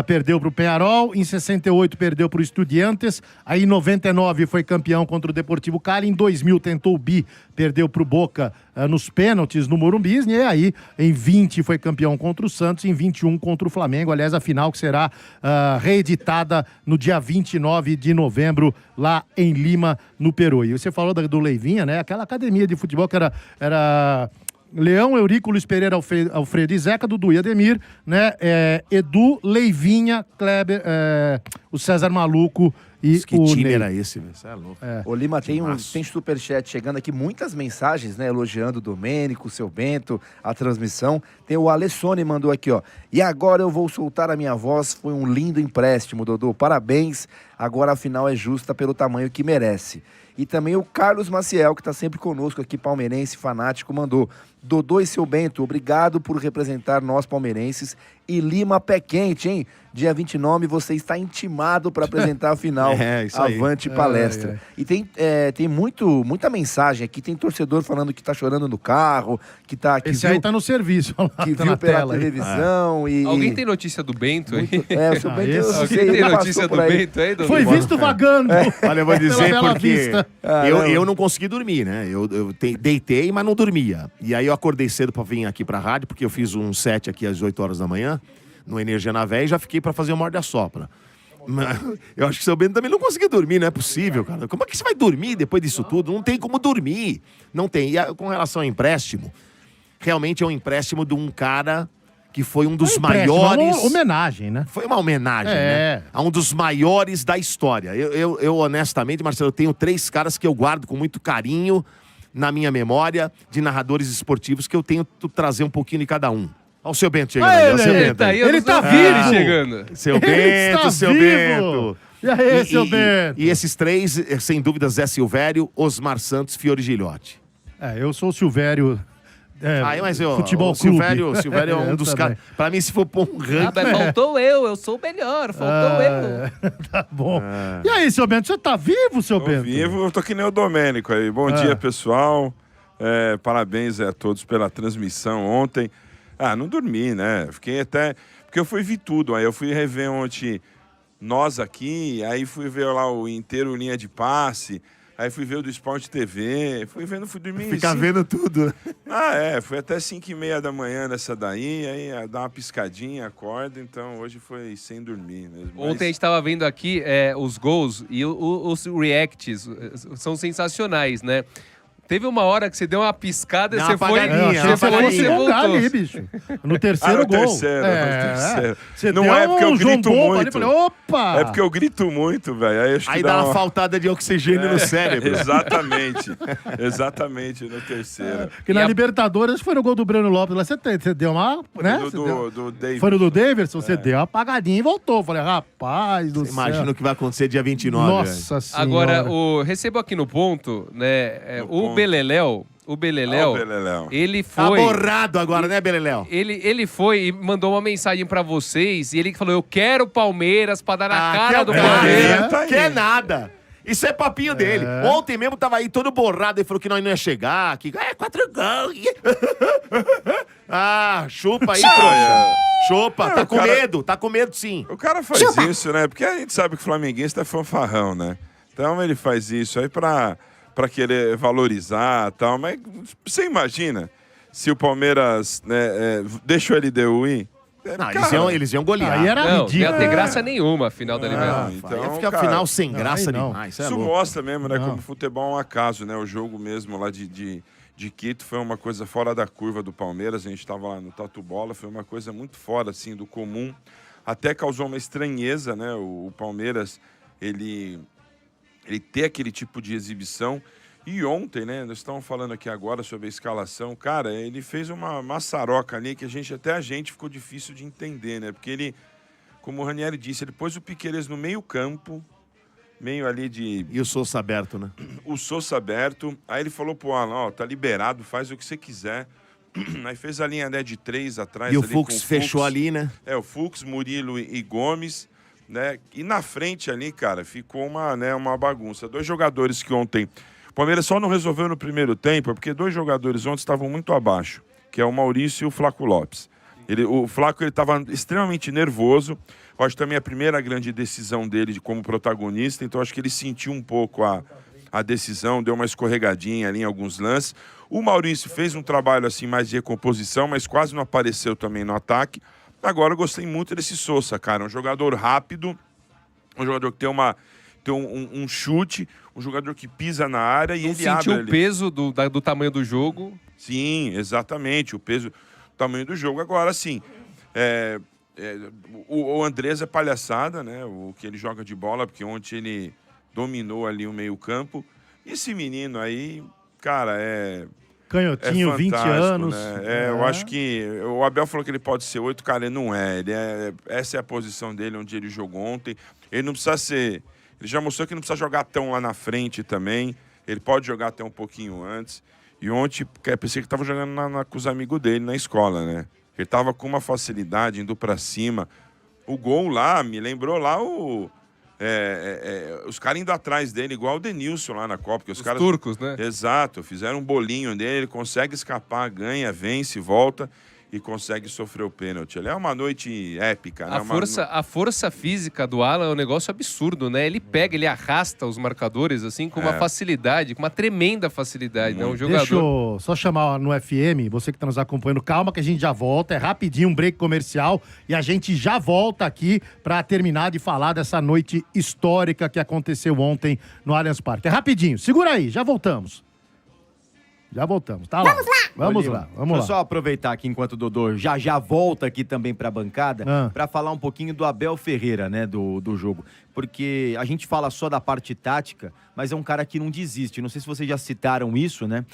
perdeu para o Peñarol, em 68 perdeu para o Estudiantes, aí em 99 foi campeão contra o Deportivo Cali, em 2000 tentou o bi, perdeu para o Boca nos pênaltis no Morumbi, e aí em 20 foi campeão contra o Santos, em 21 contra o Flamengo, aliás a final que será reeditada no dia 29 de novembro lá em Lima, no Peru. E você falou do Leivinha, né? Aquela academia de futebol que era Leão, Eurico, Luiz Pereira, Alfredo e Zeca, Dudu e Ademir, né? Edu, Leivinha, Kleber, o César Maluco e Que o time Ney. era esse, velho? Você é louco. Ô, Lima, tem Timaço. superchat chegando aqui, muitas mensagens, né? Elogiando o Domênico, o seu Bento, a transmissão. Tem o Alessone mandou aqui, ó. E agora eu vou soltar a minha voz. Foi um lindo empréstimo, Dodô. Parabéns. Agora a final é justa pelo tamanho que merece. E também o Carlos Maciel, que tá sempre conosco aqui, palmeirense, fanático, mandou. Dodô e seu Bento, obrigado por representar nós palmeirenses. E Lima Pé Quente, hein? Dia 29 você está intimado para apresentar a final. Isso aí. Avante palestra. E tem muita mensagem aqui. Tem torcedor falando que tá chorando no carro, que Esse aí tá no serviço. Olha lá, que tá viu na pela tela aí. televisão. Alguém tem notícia do Bento aí? O seu Bento, eu esse? sei, Alguém ele tem passou notícia do por aí. Bento aí, Dodô? Foi visto vagando. Olha, eu vou Pela dizer Bela porque Vista. eu não consegui dormir, né? Eu deitei, mas não dormia. E aí eu acordei cedo pra vir aqui pra rádio, porque eu fiz um set aqui às 8 horas da manhã, no Energia na Véia, e já fiquei pra fazer o Morde-a-Sopra. Mas eu acho que o seu Bento também não conseguiu dormir, não é possível, cara. Como é que você vai dormir depois disso tudo? Não tem como dormir. Não tem. E com relação ao empréstimo, realmente é um empréstimo de um cara que foi um dos maiores... Uma homenagem, né? Foi uma homenagem, né? A um dos maiores da história. Eu honestamente, Marcelo, eu tenho 3 caras que eu guardo com muito carinho na minha memória de narradores esportivos que eu tento trazer um pouquinho de cada um. Olha o seu Bento chegando aí. Olha o seu Bento aí. Ele tá vivo! Chegando. Seu Ele Bento, está seu vivo! Bento. E aí, seu Bento? E esses 3, sem dúvida, Zé Silvério, Osmar Santos, Fiore Gilhote. Eu sou o Silvério. Mas Futebol o Clube. Silvério é um dos caras. Pra mim, se for pôr um ranking. Faltou eu sou o melhor, faltou eu. Tá bom. E aí, seu Bento, você tá vivo, seu Bento? Vivo, eu tô que nem o Domênico aí. Bom dia, pessoal. Parabéns a todos pela transmissão ontem. Não dormi, né? Fiquei até... Porque eu fui ver tudo. Aí eu fui rever ontem nós aqui, aí fui ver lá o inteiro linha de passe, aí fui ver o do Sport TV, fui dormir... Ficar vendo tudo. Fui até 5h30 da manhã nessa daí, aí dá uma piscadinha, acorda, então hoje foi sem dormir mesmo. Ontem a gente tava vendo aqui os gols e os reacts são sensacionais, né? Teve uma hora que você deu uma piscada e você foi... Você falou que voltou ali, bicho. No terceiro gol. No terceiro. Você não deu é porque eu grito muito. Ali, falei, opa! É porque eu grito muito, velho. Aí dá uma faltada de oxigênio no cérebro. Exatamente, no terceiro. Porque na Libertadores foi no gol do Breno Lopes. Lá você deu uma... né? Do Davidson. Foi no do Davidson? Você deu uma apagadinha e voltou. Falei, rapaz do céu. Imagina o que vai acontecer dia 29. Nossa Senhora. Agora, recebo aqui no ponto, né? O Beleléu, ele foi... Tá borrado agora, né, Beleléu? Ele foi e mandou uma mensagem pra vocês e ele falou, eu quero Palmeiras pra dar na cara do Palmeiras. Quer nada. Isso é papinho dele. Ontem mesmo tava aí todo borrado, ele falou que nós não ia chegar, que 4 gols. Chupa aí, trouxa. Chupa, tá com medo sim. O cara faz isso, né? Porque a gente sabe que o flamenguista é fanfarrão, né? Então ele faz isso aí pra querer valorizar e tal, mas você imagina se o Palmeiras deixa o LDU ir? Eles iam golear. Aí era não ridículo. ia ter graça nenhuma a final da Libertadores. Então, ia ficar final sem graça demais. Isso mostra mesmo, né? Como o futebol é um acaso, né? O jogo mesmo lá de Quito foi uma coisa fora da curva do Palmeiras. A gente estava lá no Tatu Bola, foi uma coisa muito fora, assim, do comum. Até causou uma estranheza, né? O Palmeiras, ele ter aquele tipo de exibição. E ontem, né, nós estamos falando aqui agora sobre a escalação, cara, ele fez uma maçaroca ali que até a gente ficou difícil de entender, né? Porque ele, como o Ranieri disse, ele pôs o Piquerez no meio campo, meio ali de... E o Sousa aberto, né? O Sousa aberto. Aí ele falou pro Alan, tá liberado, faz o que você quiser. Aí fez a linha, né, de 3 atrás. E o ali, Fux fechou ali, né? O Fux, Murilo e Gomes, né? E na frente ali, cara, ficou uma bagunça. 2 jogadores que ontem... O Palmeiras só não resolveu no primeiro tempo, porque 2 jogadores ontem estavam muito abaixo, que é o Maurício e o Flaco Lopes. O Flaco estava extremamente nervoso. Eu acho também a primeira grande decisão dele como protagonista, então acho que ele sentiu um pouco a decisão, deu uma escorregadinha ali em alguns lances. O Maurício fez um trabalho assim mais de recomposição, mas quase não apareceu também no ataque. Agora eu gostei muito desse Sousa, cara. Um jogador rápido, um jogador que tem um chute, um jogador que pisa na área e ele abre sentiu ali. O peso do tamanho do jogo. Sim, exatamente. O peso, o tamanho do jogo. Agora, sim, o Andrés é palhaçada, né? O que ele joga de bola, porque ontem ele dominou ali o meio-campo. E esse menino aí, cara, Canhotinho, 20 anos. Né? Eu acho que o Abel falou que ele pode ser 8, cara, ele não é. Essa é a posição dele, onde ele jogou ontem. Ele não precisa ser... Ele já mostrou que não precisa jogar tão lá na frente também. Ele pode jogar até um pouquinho antes. E ontem, pensei que estava jogando com os amigos dele na escola, né? Ele estava com uma facilidade, indo para cima. O gol lá, me lembrou lá os caras indo atrás dele, igual o Denilson lá na Copa. Que os caras, turcos, né? Exato, fizeram um bolinho dele, ele consegue escapar, ganha, vence, volta e consegue sofrer o pênalti. É uma noite épica, né? A força física do Alan é um negócio absurdo, né? Ele pega, ele arrasta os marcadores assim com uma facilidade, com uma tremenda facilidade, né? Um jogador... Deixa eu só chamar no FM, você que está nos acompanhando, calma que a gente já volta, é rapidinho, um break comercial e a gente já volta aqui para terminar de falar dessa noite histórica que aconteceu ontem no Allianz Parque. É rapidinho, segura aí, já voltamos. Já voltamos, tá lá. Vamos lá. Deixa eu só aproveitar aqui enquanto o Dodô já volta aqui também pra bancada pra falar um pouquinho do Abel Ferreira, né, do jogo. Porque a gente fala só da parte tática, mas é um cara que não desiste. Não sei se vocês já citaram isso, né?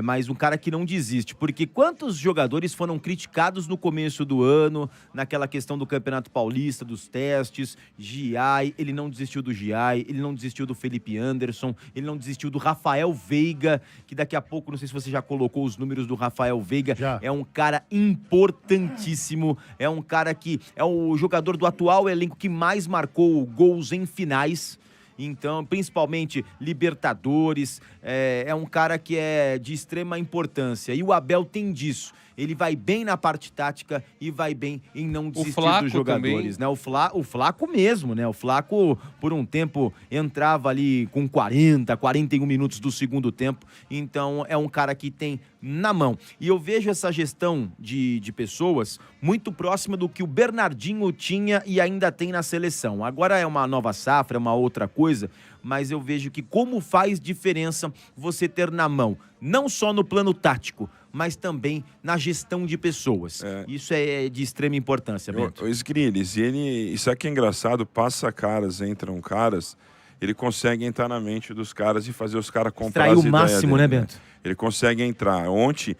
Mas um cara que não desiste. Porque quantos jogadores foram criticados no começo do ano, naquela questão do Campeonato Paulista, dos testes, Giai, ele não desistiu do Giai, ele não desistiu do Felipe Anderson, ele não desistiu do Rafael Veiga, que daqui a pouco, não sei se você já colocou os números do Rafael Veiga, é um cara importantíssimo, é um cara que é o jogador do atual elenco que mais marcou gols em finais. Então, principalmente Libertadores, é um cara que é de extrema importância. E o Abel tem disso. Ele vai bem na parte tática e vai bem em não desistir dos jogadores, né? O Flaco mesmo, né? O Flaco, por um tempo, entrava ali com 41 minutos do segundo tempo. Então, é um cara que tem na mão. E eu vejo essa gestão de pessoas muito próxima do que o Bernardinho tinha e ainda tem na seleção. Agora é uma nova safra, é uma outra coisa, mas eu vejo que como faz diferença você ter na mão, não só no plano tático, mas também na gestão de pessoas. Isso é de extrema importância, Bento. O Sgrilles, isso aqui é engraçado, passa caras, entram caras, ele consegue entrar na mente dos caras e fazer os caras comprar as ideias dele. Extrair o máximo, né, Bento? Ele consegue entrar. Ontem,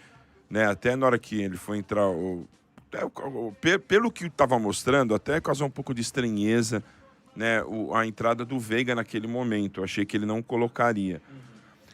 né, até na hora que ele foi entrar, pelo que estava mostrando, até causou um pouco de estranheza, né, a entrada do Veiga naquele momento. Eu achei que ele não colocaria.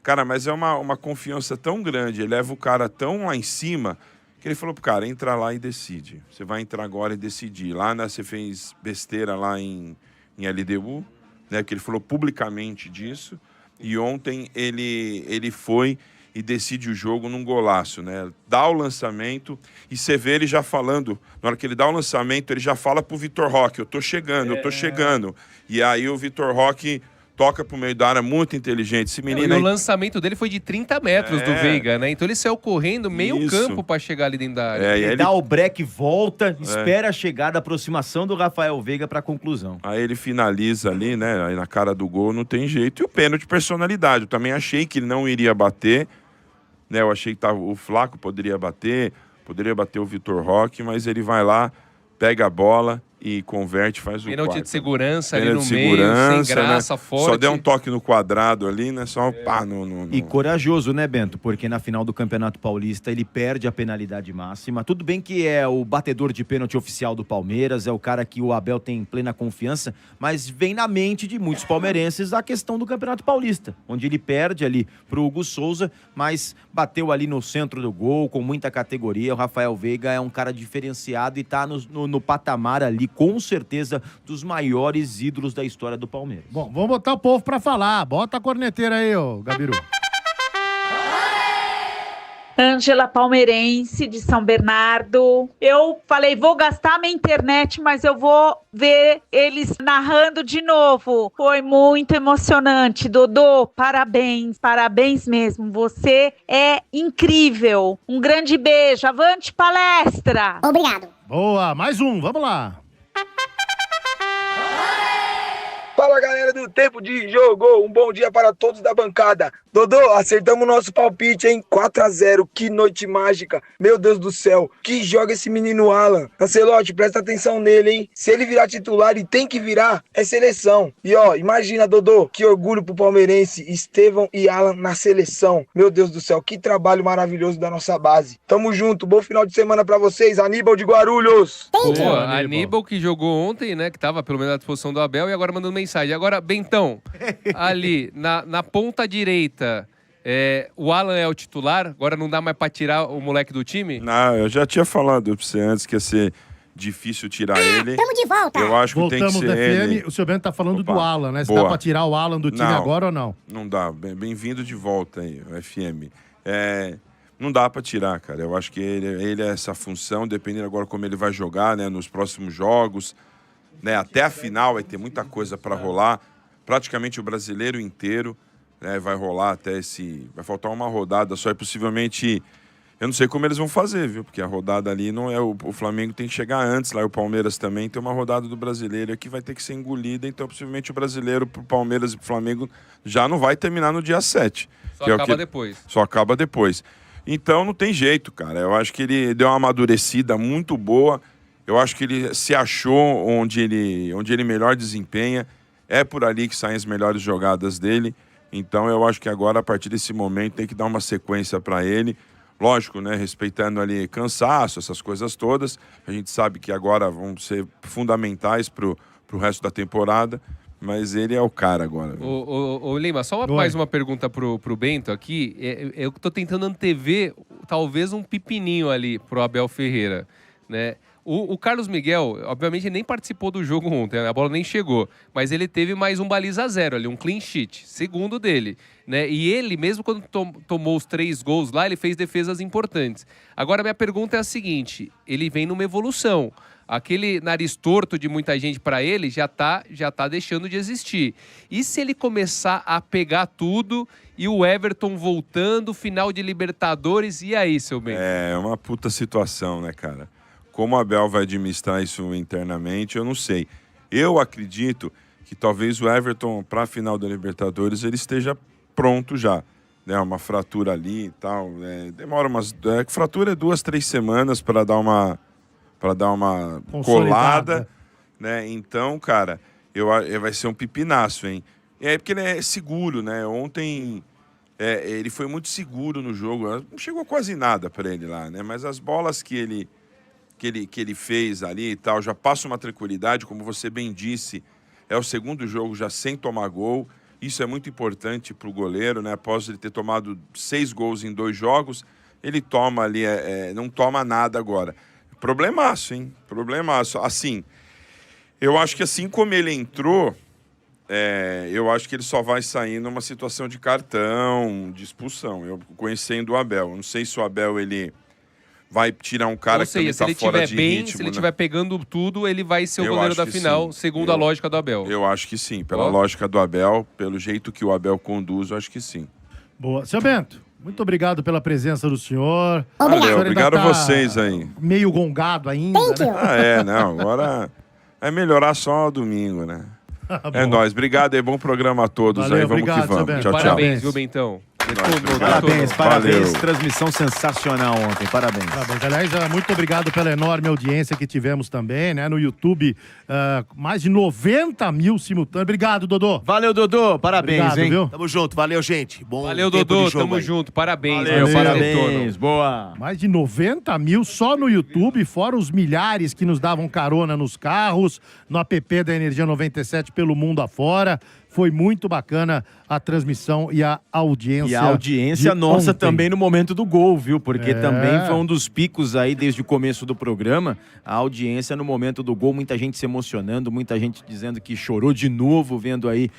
Cara, mas é uma confiança tão grande, ele leva o cara tão lá em cima, que ele falou pro cara, entra lá e decide. Você vai entrar agora e decidir. Lá, né, você fez besteira lá em LDU, né, que ele falou publicamente disso, e ontem ele foi e decide o jogo num golaço, né? Dá o lançamento e você vê ele já falando, na hora que ele dá o lançamento, ele já fala pro Vitor Roque, eu tô chegando. E aí o Vitor Roque toca pro meio da área, muito inteligente. Esse menino o lançamento dele foi de 30 metros do Veiga, né? Então ele saiu correndo meio campo para chegar ali dentro da área. Ele dá o break, volta, espera a chegada, a aproximação do Rafael Veiga para a conclusão. Aí ele finaliza ali, né? Aí na cara do gol não tem jeito. E o pênalti de personalidade. Eu também achei que ele não iria bater, né? Eu achei que o Flaco poderia bater o Vitor Roque, mas ele vai lá, pega a bola e converte, faz o pênalti quarto. De segurança ali no meio, sem graça, né? forte. Só deu um toque no quadrado ali, né? Só pá, E corajoso, né, Bento? Porque na final do Campeonato Paulista ele perde a penalidade máxima. Tudo bem que é o batedor de pênalti oficial do Palmeiras, é o cara que o Abel tem plena confiança, mas vem na mente de muitos palmeirenses a questão do Campeonato Paulista, onde ele perde ali pro Hugo Souza, mas bateu ali no centro do gol, com muita categoria. O Rafael Veiga é um cara diferenciado e tá no patamar ali, com certeza, dos maiores ídolos da história do Palmeiras. Bom, vamos botar o povo pra falar. Bota a corneteira aí, ô Gabiru. Ângela Palmeirense, de São Bernardo. Eu falei, vou gastar minha internet, mas eu vou ver eles narrando de novo. Foi muito emocionante. Dodô, parabéns, parabéns mesmo. Você é incrível. Um grande beijo. Avante palestra! Obrigado. Boa, mais um, vamos lá. Fala, galera do Tempo de Jogo, um bom dia para todos da bancada. Dodô, acertamos o nosso palpite, hein? 4-0, que noite mágica. Meu Deus do céu, que joga esse menino Alan. Ancelotti, presta atenção nele, hein? Se ele virar titular, e tem que virar, é seleção. E ó, imagina, Dodô, que orgulho pro palmeirense, Estevão e Alan na seleção. Meu Deus do céu, que trabalho maravilhoso da nossa base. Tamo junto, bom final de semana pra vocês, Aníbal de Guarulhos. Boa, Aníbal que jogou ontem, né, que tava pelo menos à disposição do Abel e agora mandando mensagem. Agora, Bentão, ali na ponta direita, o Alan é o titular? Agora não dá mais pra tirar o moleque do time? Não, eu já tinha falado pra você antes que ia ser difícil tirar ele. Tamo de volta. Eu acho que Voltamos tem que do ser FM. ele. O seu Bento tá falando Opa, do Alan, né? Se boa. dá pra tirar o Alan do time Não, agora ou não? Não dá. Bem-vindo de volta aí, o FM. Não dá pra tirar, cara. Eu acho que ele é essa função, dependendo agora como ele vai jogar, né, nos próximos jogos, né, até a final vai ter muita coisa pra rolar. Praticamente o brasileiro inteiro, né, vai rolar até esse... Vai faltar uma rodada só e possivelmente... Eu não sei como eles vão fazer, viu? Porque a rodada ali não é... O Flamengo tem que chegar antes, lá e o Palmeiras também tem uma rodada do brasileiro que vai ter que ser engolida, então possivelmente o brasileiro pro Palmeiras e pro Flamengo já não vai terminar no dia 7. Só acaba depois. Só acaba depois. Então não tem jeito, cara. Eu acho que ele deu uma amadurecida muito boa. Eu acho que ele se achou onde ele melhor desempenha. É por ali que saem as melhores jogadas dele. Então eu acho que agora, a partir desse momento, tem que dar uma sequência para ele. Lógico, né, respeitando ali cansaço, essas coisas todas. A gente sabe que agora vão ser fundamentais pro resto da temporada, mas ele é o cara agora. Ô Lima, só mais uma pergunta pro Bento aqui. Eu tô tentando antever talvez um pepininho ali pro Abel Ferreira, né? O Carlos Miguel, obviamente, nem participou do jogo ontem, né? A bola nem chegou. Mas ele teve mais um baliza 0 ali, um clean sheet, segundo dele, né? E ele, mesmo quando tomou os 3 gols lá, ele fez defesas importantes. Agora, minha pergunta é a seguinte, ele vem numa evolução. Aquele nariz torto de muita gente para ele já tá deixando de existir. E se ele começar a pegar tudo e o Everton voltando, final de Libertadores, e aí, seu bem? É uma puta situação, né, cara? Como o Abel vai administrar isso internamente, eu não sei. Eu acredito que talvez o Everton, para a final da Libertadores, ele esteja pronto já. Né? Uma fratura ali e tal. Demora umas... fratura é 2-3 semanas para dar uma colada. Né? Então, cara, vai ser um pipinaço, hein? Porque ele é seguro, né? Ontem... ele foi muito seguro no jogo. Não chegou quase nada para ele lá, né? Mas as bolas que ele fez ali e tal, já passa uma tranquilidade, como você bem disse, é o segundo jogo já sem tomar gol, isso é muito importante para o goleiro, né? Após ele ter tomado 6 gols em 2 jogos, ele toma ali, não toma nada agora. Problemaço, hein? Problemaço. Assim, eu acho que assim como ele entrou, eu acho que ele só vai sair numa situação de cartão, de expulsão, eu conhecendo o Abel. Eu não sei se o Abel, ele... vai tirar um cara que também tá fora de ritmo. Se ele estiver pegando tudo, ele vai ser o goleiro da final, segundo a lógica do Abel. Eu acho que sim. Pela lógica do Abel, pelo jeito que o Abel conduz, eu acho que sim. Boa. Seu Bento, muito obrigado pela presença do senhor. Valeu, obrigado a vocês aí. Meio gongado ainda, né? Não, agora vai melhorar só domingo, né? É nóis, obrigado aí, bom programa a todos. Valeu, aí, vamos que vamos. Tchau, parabéns, viu, Bentão? Parabéns. Transmissão sensacional ontem. Parabéns. Aliás, muito obrigado pela enorme audiência que tivemos também, né? No YouTube, mais de 90 mil simultâneos. Obrigado, Dodô. Valeu, Dodô. Parabéns, obrigado, hein? Viu? Tamo junto. Valeu, gente. Valeu, Dodô. Tamo junto. Parabéns. Valeu, parabéns. Boa. Mais de 90 mil só no YouTube, fora os milhares que nos davam carona nos carros, no app da Energia 97 pelo mundo afora. Foi muito bacana a transmissão e a audiência. E a audiência nossa ontem. também no momento do gol, viu? Porque também foi um dos picos aí desde o começo do programa. A audiência no momento do gol, muita gente se emocionando, muita gente dizendo que chorou de novo, vendo aí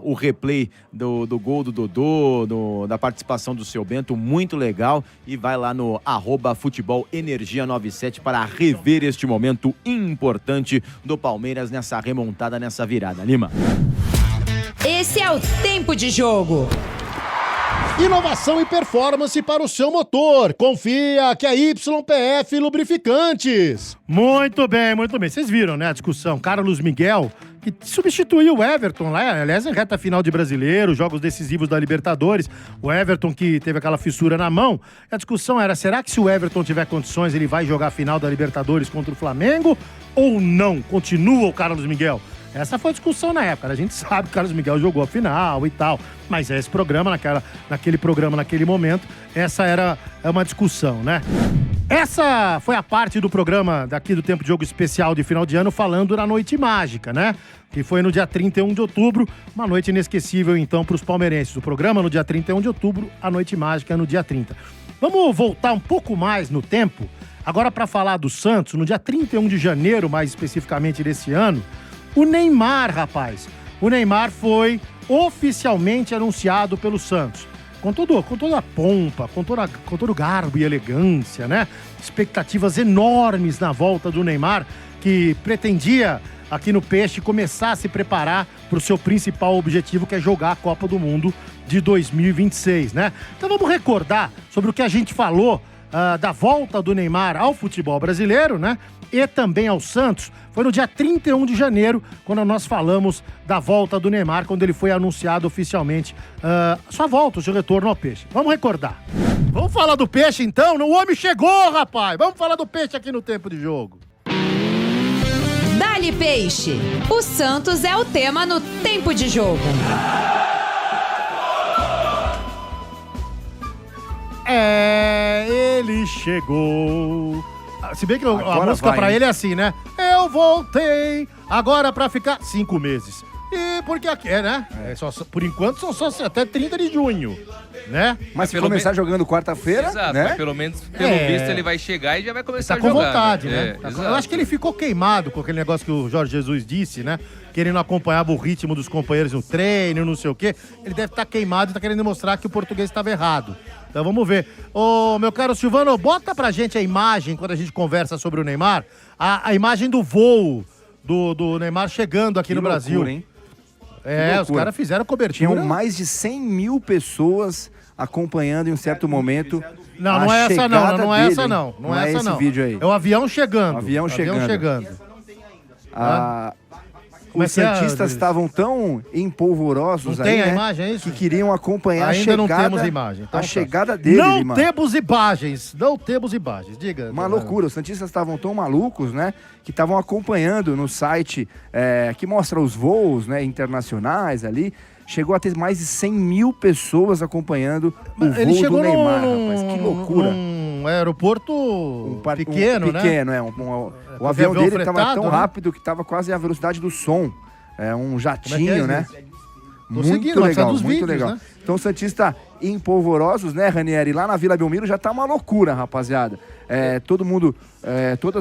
o replay do gol do Dodô, da participação do seu Bento. Muito legal. E vai lá no @futebolenergia97 para rever este momento importante do Palmeiras nessa remontada, nessa virada. Lima. Esse é o Tempo de Jogo. Inovação e performance para o seu motor. Confia que é YPF Lubrificantes. Muito bem, muito bem. Vocês viram, né, a discussão. Carlos Miguel que substituiu o Everton lá, aliás, em reta final de Brasileiro, jogos decisivos da Libertadores, o Everton que teve aquela fissura na mão. A discussão era, será que se o Everton tiver condições, ele vai jogar a final da Libertadores contra o Flamengo ou não? Continua o Carlos Miguel? Essa foi a discussão na época. A gente sabe que o Carlos Miguel jogou a final e tal, mas esse programa, naquele programa, naquele momento, essa era uma discussão, né? Essa foi a parte do programa daqui do Tempo de Jogo Especial de final de ano, falando na Noite Mágica, né? Que foi no dia 31 de outubro, uma noite inesquecível, então, para os palmeirenses. O programa no dia 31 de outubro, a Noite Mágica no dia 30. Vamos voltar um pouco mais no tempo, agora para falar do Santos, no dia 31 de janeiro, mais especificamente desse ano, o Neymar, rapaz. O Neymar foi oficialmente anunciado pelo Santos. Com toda a pompa, com todo o garbo e elegância, né? Expectativas enormes na volta do Neymar, que pretendia, aqui no Peixe, começar a se preparar para o seu principal objetivo, que é jogar a Copa do Mundo de 2026, né? Então vamos recordar sobre o que a gente falou da volta do Neymar ao futebol brasileiro, né? E também ao Santos. Foi no dia 31 de janeiro, quando nós falamos da volta do Neymar, quando ele foi anunciado oficialmente sua volta, o seu retorno ao Peixe. Vamos recordar. Vamos falar do Peixe, então? O homem chegou, rapaz! Vamos falar do Peixe aqui no Tempo de Jogo. Dali Peixe. O Santos é o tema no Tempo de Jogo. Ele chegou. Se bem que a música pra ele é assim, né? Eu voltei agora pra ficar 5 meses. E porque aqui, né? Por enquanto são só até 30 de junho, né? Mas se começar jogando quarta-feira, exato, né? Mas pelo menos, pelo visto, ele vai chegar e já vai começar a com jogar. Vontade, né? Exato. Eu acho que ele ficou queimado com aquele negócio que o Jorge Jesus disse, né? Querendo acompanhar o ritmo dos companheiros no treino, não sei o quê. Ele deve estar queimado e tá querendo mostrar que o português estava errado. Então vamos ver. Ô, meu caro Silvano, bota pra gente a imagem, quando a gente conversa sobre o Neymar, a imagem do voo do Neymar chegando aqui no Brasil. Hein? Os caras fizeram cobertura. Tinham mais de 100 mil pessoas acompanhando em um certo momento. Não é essa não, não é essa não. Não é essa esse não. vídeo aí. É o avião chegando. O avião chegando. Como é Os que é, santistas estavam tão empolvorosos não aí, tem a né, imagem, é isso? que queriam acompanhar Ainda a chegada. não temos a imagem. Então, a chegada dele, Não Lima. temos imagens. Não temos imagens. Diga. Uma loucura. Os santistas estavam tão malucos, né, que estavam acompanhando no site que mostra os voos, né, internacionais ali. Chegou a ter mais de 100 mil pessoas acompanhando o Ele voo chegou do Neymar, rapaz. Que loucura. Um aeroporto pequeno, né? Pequeno, o avião dele estava tão rápido que estava quase a velocidade do som. É um jatinho, né? Muito legal, muito legal. Né? Então, o Santista empolvorosos, né, Ranieri? Lá na Vila Belmiro já tá uma loucura, rapaziada. Todo mundo, toda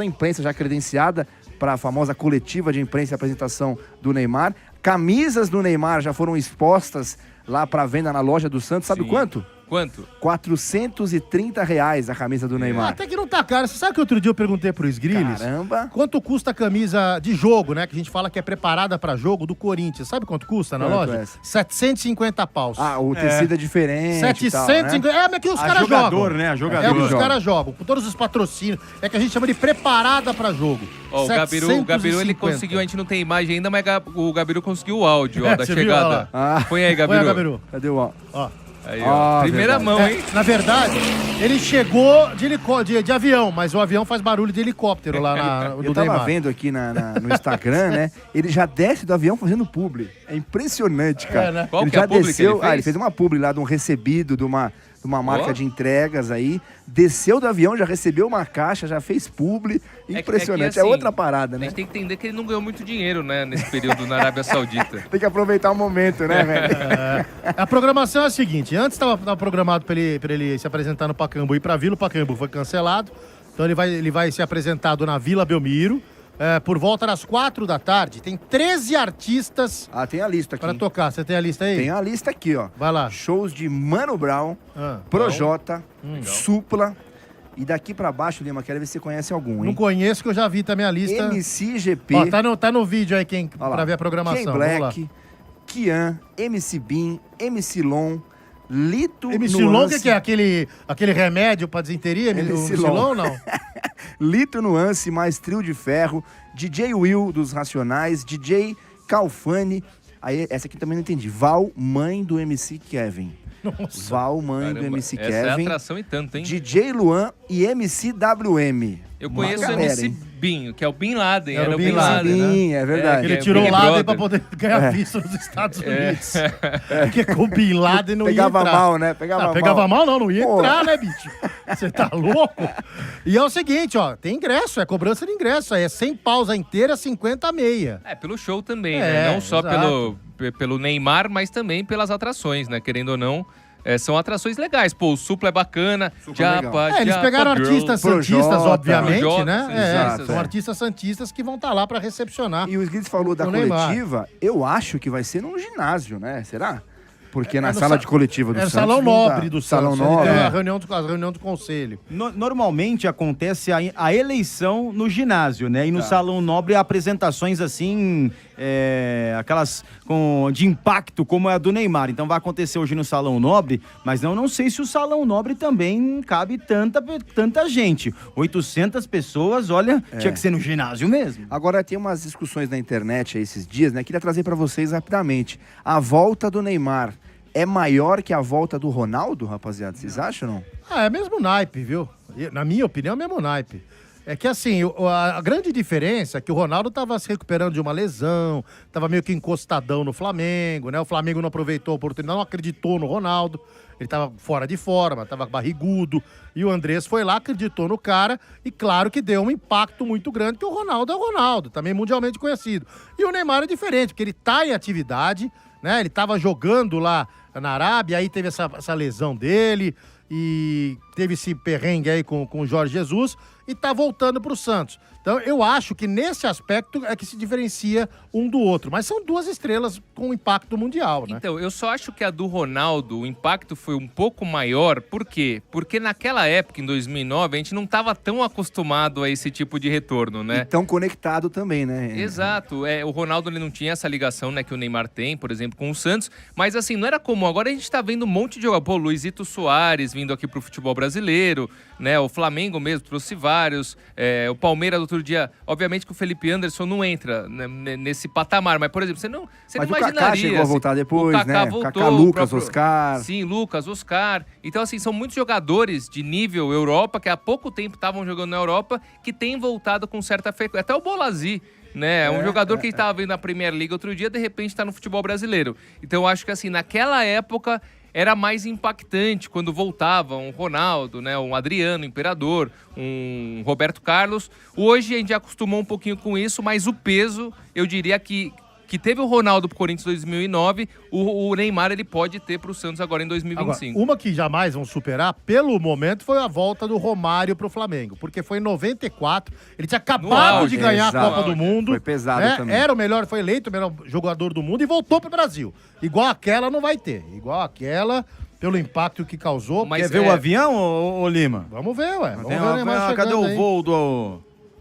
a imprensa já credenciada para a famosa coletiva de imprensa e apresentação do Neymar. Camisas do Neymar já foram expostas lá para venda na loja do Santos. Sabe quanto? Quanto? R$430 a camisa do Neymar. Até que não tá caro. Você sabe que outro dia eu perguntei pro Sgrilles? Caramba. Quanto custa a camisa de jogo, né? Que a gente fala que é preparada pra jogo do Corinthians. Sabe quanto custa na loja? 750 paus. O tecido é diferente. 750. Tal, né? Mas que os caras jogam. Né? É o que os caras jogam. Com todos os patrocínios. É que a gente chama de preparada pra jogo. Ó, o Gabiru, ele conseguiu, a gente não tem imagem ainda, mas o Gabiru conseguiu o áudio da chegada. Põe aí, Gabiru. Cadê o áudio? Ó. Aí, ó. Primeira mão, hein? Na verdade, ele chegou de avião, mas o avião faz barulho de helicóptero lá no Eu tava Neymar. vendo aqui no Instagram, né? Ele já desce do avião fazendo publi. É impressionante, cara. Né? Qual ele que é já a publi desceu, que ele fez? ele fez uma publi lá de um recebido de uma marca de entregas aí, desceu do avião, já recebeu uma caixa, já fez publi. Impressionante. que, assim, outra parada, né? A gente tem que entender que ele não ganhou muito dinheiro, né, nesse período na Arábia Saudita. Tem que aproveitar o momento, né, velho? A programação é a seguinte: antes estava programado para ele se apresentar no Pacaembu e ir pra Vila. O Pacaembu foi cancelado. Então ele vai ser apresentado na Vila Belmiro. Por volta das 4 da tarde. Tem 13 artistas. Tem a lista aqui. Pra tocar. Você tem a lista aí? Tem a lista aqui, ó. Vai lá. Shows de Mano Brown, Projota, Supla. E daqui pra baixo, Lima, quero ver se você conhece algum, hein? Não conheço, que eu já vi também a lista. MCGP. Ó, tá no vídeo aí pra ver a programação. Ken Black, Kian, MC Bin, MC Lon, Lito Emicilon, Nuance. que é aquele remédio pra desinteria? Emicilon, não? Lito Nuance mais Trio de Ferro, DJ Will dos Racionais, DJ Calfani. Aí, essa aqui também não entendi. Val, mãe do MC Kevin. Nossa. Val, mãe do Caramba, MC essa Kevin. é atração e tanto, hein? DJ Luan e MC WM. Eu conheço o galera, MC hein? Bin, que é o Bin Laden. Era o Bin Laden, Sim, né? é verdade. Ele que é tirou o Big Laden Brother. pra poder ganhar visto nos Estados Unidos. Porque com o Bin Laden não Pegava ia entrar. mal, né? Pegava mal não ia Pô. entrar, né, bicho? Você tá louco? E é o seguinte, ó, tem ingresso, é cobrança de ingresso, é 100 paus a inteira, 50 a meia. É, pelo show também, É, né? Não só exato. pelo Neymar, mas também pelas atrações, né? Querendo ou não, são atrações legais. Pô, o Supla é bacana. Japa, eles pegaram artistas santistas, Projota, obviamente, Projota, né? exato, São é. artistas santistas que vão estar lá pra recepcionar. E o Sgris falou da O Neymar. coletiva, eu acho que vai ser num ginásio, né? Será? Porque na no sala de coletiva do É o Santos. Salão não dá. Nobre do Salão Santos. Nobre. É a reunião do conselho. Normalmente acontece a eleição no ginásio, né? E no Tá. Salão Nobre, apresentações assim, aquelas de impacto, como é a do Neymar. Então vai acontecer hoje no Salão Nobre, mas eu não sei se o Salão Nobre também cabe tanta gente. 800 pessoas, olha, tinha que ser no ginásio mesmo. Agora tem umas discussões na internet aí esses dias, né? Queria trazer pra vocês rapidamente. A volta do Neymar é maior que a volta do Ronaldo, rapaziada? Vocês acham ou não? É mesmo naipe, viu? Na minha opinião, é mesmo naipe. É que assim, a grande diferença é que o Ronaldo tava se recuperando de uma lesão, tava meio que encostadão no Flamengo, né? O Flamengo não aproveitou a oportunidade, não acreditou no Ronaldo. Ele tava fora de forma, tava barrigudo. E o Andrés foi lá, acreditou no cara e claro que deu um impacto muito grande, que o Ronaldo é o Ronaldo, também mundialmente conhecido. E o Neymar é diferente, porque ele tá em atividade, né? Ele tava jogando lá na Arábia, aí teve essa lesão dele e teve esse perrengue aí com o Jorge Jesus e tá voltando pro Santos. Então eu acho que nesse aspecto é que se diferencia um do outro, mas são duas estrelas com impacto mundial, né? Então, eu só acho que a do Ronaldo, o impacto foi um pouco maior. Por quê? Porque naquela época, em 2009, a gente não estava tão acostumado a esse tipo de retorno, né? E tão conectado também, né? Exato. O Ronaldo ele não tinha essa ligação, né, que o Neymar tem, por exemplo, com o Santos. Mas assim, não era comum. Agora a gente tá vendo um monte de jogador. Pô, Luizito Soares vindo aqui pro futebol brasileiro, né? O Flamengo mesmo trouxe vários. O Palmeiras, outro dia, obviamente que o Felipe Anderson não entra, né, nesse patamar. Mas, por exemplo, você não Mas o imaginaria. Kaká chegou a voltar depois, o Kaká né? voltou, Kaká, Lucas, o próprio- Oscar. Sim, Lucas, Oscar. Então, assim, são muitos jogadores de nível Europa, que há pouco tempo estavam jogando na Europa, que têm voltado com certa frequência. Até o Bolazzi, né? Um jogador que estava vendo na Premier League outro dia, de repente está no futebol brasileiro. Então, eu acho que, assim, naquela época era mais impactante quando voltava um Ronaldo, né? Um Adriano, Imperador, um Roberto Carlos. Hoje a gente já acostumou um pouquinho com isso, mas o peso, eu diria que teve o Ronaldo pro Corinthians em 2009, o Neymar ele pode ter pro Santos agora em 2025. Agora, uma que jamais vão superar, pelo momento, foi a volta do Romário pro Flamengo. Porque foi em 94, ele tinha acabado de ganhar a Copa do Mundo. Foi pesado né? também. Era o melhor, foi eleito o melhor jogador do mundo e voltou pro Brasil. Igual aquela não vai ter. Igual aquela, pelo impacto que causou. Mas Quer ver o avião, ô Lima? Vamos ver, ué. Vamos Tem ver o Neymar cadê chegando o aí. voo do...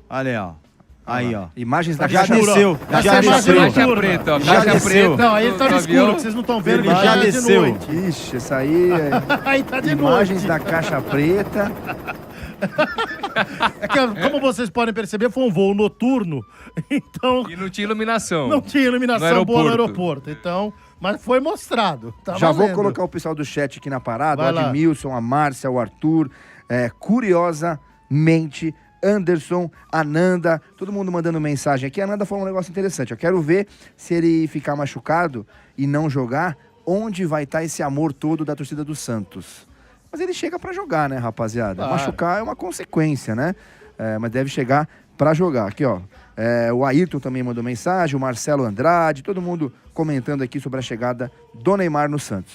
Olha, ó. Aí, ó. Imagens da Já caixa desceu, Essa já imagem desceu. noturna. Caixa preta, ó, Já caixa desceu. preta. Não, aí ele tá do no avião. escuro, que vocês não estão vendo, Ele que já tá de desceu. noite. Ixi, essa aí é Aí tá de imagens noite. da caixa preta. É que, como vocês podem perceber, foi um voo noturno, então E não tinha iluminação. não tinha iluminação No boa no aeroporto. aeroporto. Então, mas foi mostrado. Tá Já vou valendo. colocar o pessoal do chat aqui na parada. Vai O lá. Admilson, a Márcia, o Arthur. Curiosamente, Anderson, Ananda. Todo mundo mandando mensagem aqui. A Ananda falou um negócio interessante. Eu quero ver se ele ficar machucado e não jogar, onde vai estar esse amor todo da torcida do Santos. Mas ele chega pra jogar, né, rapaziada? Claro. Machucar é uma consequência, né? Mas deve chegar pra jogar. Aqui, ó. O Ayrton também mandou mensagem, o Marcelo Andrade, todo mundo comentando aqui sobre a chegada do Neymar no Santos.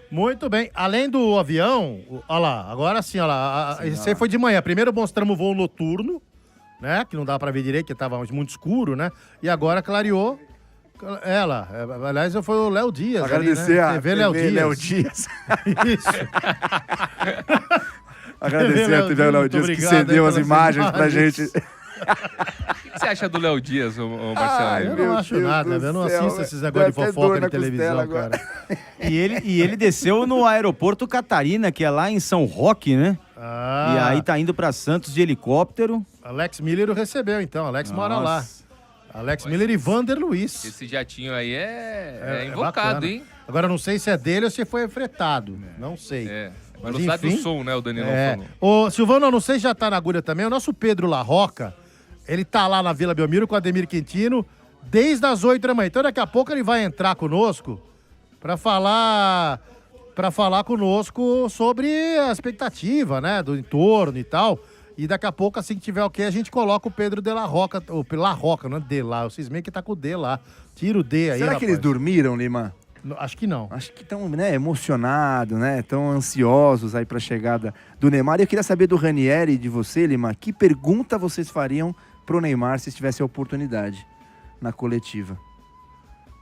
Muito bem. Além do avião, olha lá, agora sim, olha lá. Esse aí foi de manhã. Primeiro mostramos o voo noturno, né? Que não dá pra ver direito, porque tava muito escuro, né? E agora clareou. Ela, aliás, foi o Léo Dias. Agradecer ali, né? a TV Léo Dias. Isso. Agradecer a TV Léo Dias que Obrigado cedeu aí as pelas imagens pra gente. que você acha do Léo Dias, ô Marcelo? Eu não acho nada, eu não assisto esses negócios de fofoca de televisão, cara. E ele desceu no aeroporto Catarina, que é lá em São Roque, né? E aí tá indo pra Santos de helicóptero. Alex Miller o recebeu, então. Alex mora lá. Alex Miller e Vander Luiz. Esse jatinho aí é invocado, bacana. hein? Agora, não sei se é dele ou se foi fretado. Não sei. Velocidade do som, né? O Danilo falou. Ô, Silvano, eu não sei se já tá na agulha também. O nosso Pedro Larroca, ele tá lá na Vila Belmiro com o Ademir Quintino desde as 8 da manhã. Então, daqui a pouco ele vai entrar conosco pra falar conosco sobre a expectativa, né? Do entorno e tal. E daqui a pouco, assim que tiver ok, a gente coloca o Pedro de La Roca, ou La Roca, não é de lá, eu cismei que tá com o D lá. Tira o D aí, Será rapaz. que eles dormiram, Lima? Acho que não. Acho que estão, né, emocionados, né? Estão ansiosos aí pra chegada do Neymar. E eu queria saber do Ranieri e de você, Lima, que pergunta vocês fariam pro Neymar se tivesse a oportunidade na coletiva?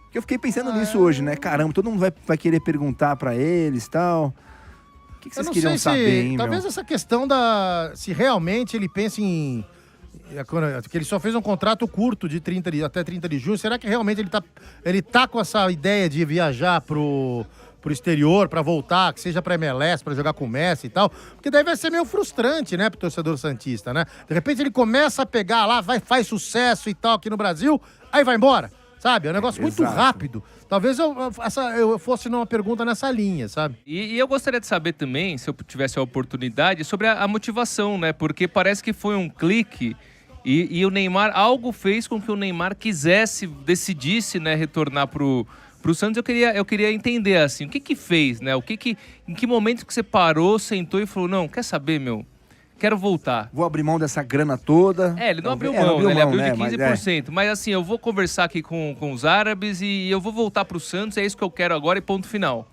Porque eu fiquei pensando nisso hoje, né? Caramba, todo mundo vai querer perguntar pra eles e tal. O que vocês queriam saber, hein, talvez meu? essa questão se realmente ele pensa em... que ele só fez um contrato curto de até 30 de junho. Será que realmente ele tá com essa ideia de viajar pro exterior pra voltar, que seja pra MLS, pra jogar com o Messi e tal? Porque daí vai ser meio frustrante, né, pro torcedor santista, né? De repente ele começa a pegar lá, faz sucesso e tal aqui no Brasil, aí vai embora, sabe? É um negócio muito rápido. Talvez eu fosse numa pergunta nessa linha, sabe? E eu gostaria de saber também, se eu tivesse a oportunidade, sobre a motivação, né? Porque parece que foi um clique e o Neymar, algo fez com que o Neymar decidisse, né, retornar pro Santos. Eu queria entender, assim, o que fez, né? Em que momento que você parou, sentou e falou, não, quer saber, meu? Quero voltar. Vou abrir mão dessa grana toda. Ele não abriu mão, né? Ele abriu de 15%. Mas assim, eu vou conversar aqui com os árabes e eu vou voltar pro Santos, é isso que eu quero agora e ponto final.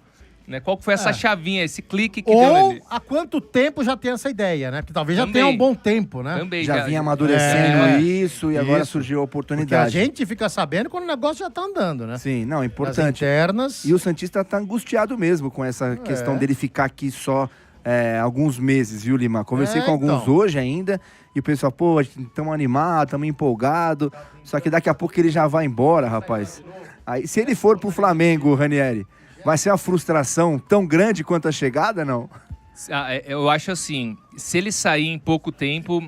Né? Qual que foi essa chavinha, esse clique que deu ali? Há quanto tempo já tem essa ideia, né? Porque talvez já tenha um bom tempo, né? Também. Já vinha amadurecendo isso e agora surgiu a Porque oportunidade. a gente fica sabendo quando o negócio já tá andando, né? Sim, não, é importante. As internas. E o Santista tá angustiado mesmo com essa questão dele ficar aqui só alguns meses, viu, Lima? Conversei com alguns hoje ainda e o pessoal, pô, estamos animados, estamos empolgados. Só que daqui a pouco ele já vai embora, rapaz. Aí, se ele for pro Flamengo, Ranieri, vai ser uma frustração tão grande quanto a chegada, não? Eu acho assim, se ele sair em pouco tempo,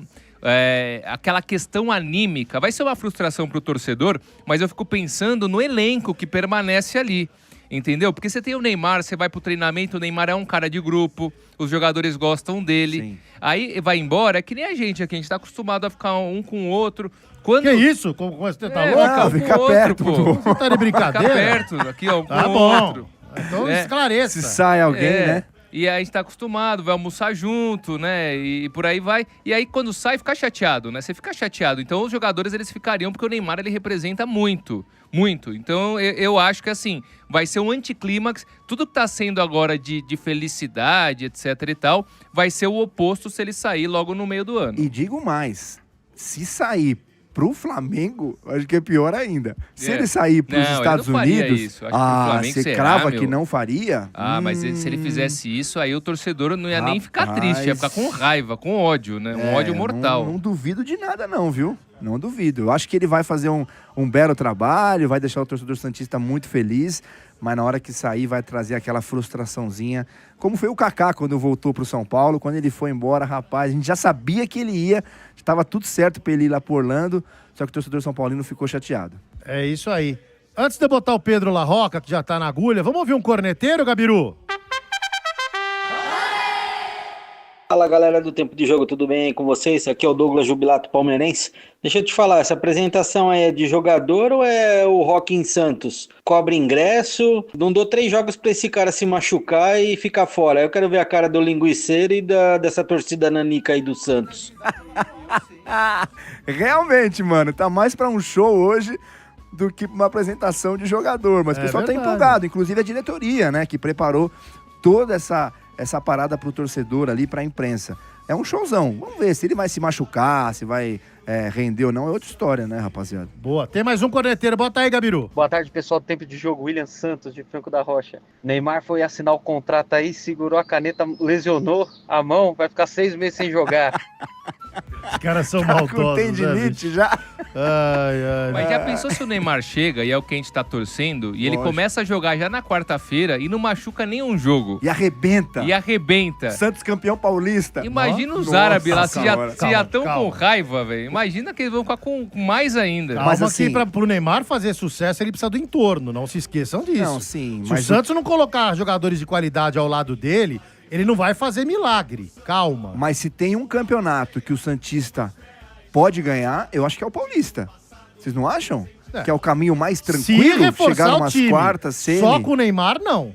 aquela questão anímica, vai ser uma frustração pro torcedor, mas eu fico pensando no elenco que permanece ali. Entendeu? Porque você tem o Neymar, você vai pro treinamento, o Neymar é um cara de grupo, os jogadores gostam dele. Sim. Aí vai embora, é que nem a gente tá acostumado a ficar um com o outro. Que isso? Como você tá louco? Fica perto, pô. Você tá de brincadeira? Fica perto, aqui, ó, um com o outro. Então esclareça. Se sai alguém, né? E aí a gente tá acostumado, vai almoçar junto, né? E por aí vai. E aí quando sai, fica chateado, né? Você fica chateado. Então os jogadores, eles ficariam, porque o Neymar, ele representa muito. Muito. Então eu acho que assim, vai ser um anticlímax. Tudo que tá sendo agora de felicidade, etc e tal, vai ser o oposto se ele sair logo no meio do ano. E digo mais, se sair pro Flamengo, acho que é pior ainda. Se ele sair pros Estados Unidos, você crava que não faria? Mas se ele fizesse isso, aí o torcedor não ia nem ficar triste, ia ficar com raiva, com ódio, né? Um ódio mortal. Não duvido de nada não, viu? Não duvido. Eu acho que ele vai fazer um belo trabalho, vai deixar o torcedor santista muito feliz, mas na hora que sair vai trazer aquela frustraçãozinha, como foi o Kaká quando voltou pro São Paulo. Quando ele foi embora, rapaz, a gente já sabia que ele ia, estava tudo certo para ele ir lá por Orlando, só que o torcedor São Paulino ficou chateado. É isso aí. Antes de botar o Pedro Larroca, que já tá na agulha, vamos ouvir um corneteiro, Gabiru? Fala, galera do Tempo de Jogo, tudo bem com vocês? Aqui é o Douglas Jubilato Palmeirense. Deixa eu te falar, essa apresentação é de jogador ou é o Roque em Santos? Cobra ingresso, não dou 3 jogos pra esse cara se machucar e ficar fora. Eu quero ver a cara do linguiceiro e dessa torcida nanica aí do Santos. Realmente, mano, tá mais pra um show hoje do que uma apresentação de jogador. Mas o pessoal tá empolgado, inclusive a diretoria, né, que preparou toda essa parada pro torcedor ali, pra imprensa. É um showzão. Vamos ver se ele vai se machucar, se vai render ou não. É outra história, né, rapaziada? Boa. Tem mais um corneteiro. Bota aí, Gabiru. Boa tarde, pessoal do Tempo de Jogo. William Santos, de Franco da Rocha. Neymar foi assinar o contrato aí, segurou a caneta, lesionou a mão, vai ficar 6 meses sem jogar. Os caras são Tá com maldosos, tendinite né, já. Ai. Mas já pensou se o Neymar chega, e é o que a gente tá torcendo, e ele Lógico. começa a jogar já na quarta-feira e não machuca nenhum jogo. E arrebenta. Santos campeão paulista. Imagina os Nossa árabes lá, se senhora. já estão com calma. raiva, velho. Imagina que eles vão ficar com mais ainda. Calma, mas que pro Neymar fazer sucesso, ele precisa do entorno, não se esqueçam disso. Não, sim, Se mas o Santos não colocar jogadores de qualidade ao lado dele, ele não vai fazer milagre. Calma. Mas se tem um campeonato que o Santista pode ganhar, eu acho que é o Paulista. Vocês não acham? Que é o caminho mais Se tranquilo, reforçar chegar o umas time, quartas, semi. só com o Neymar, não.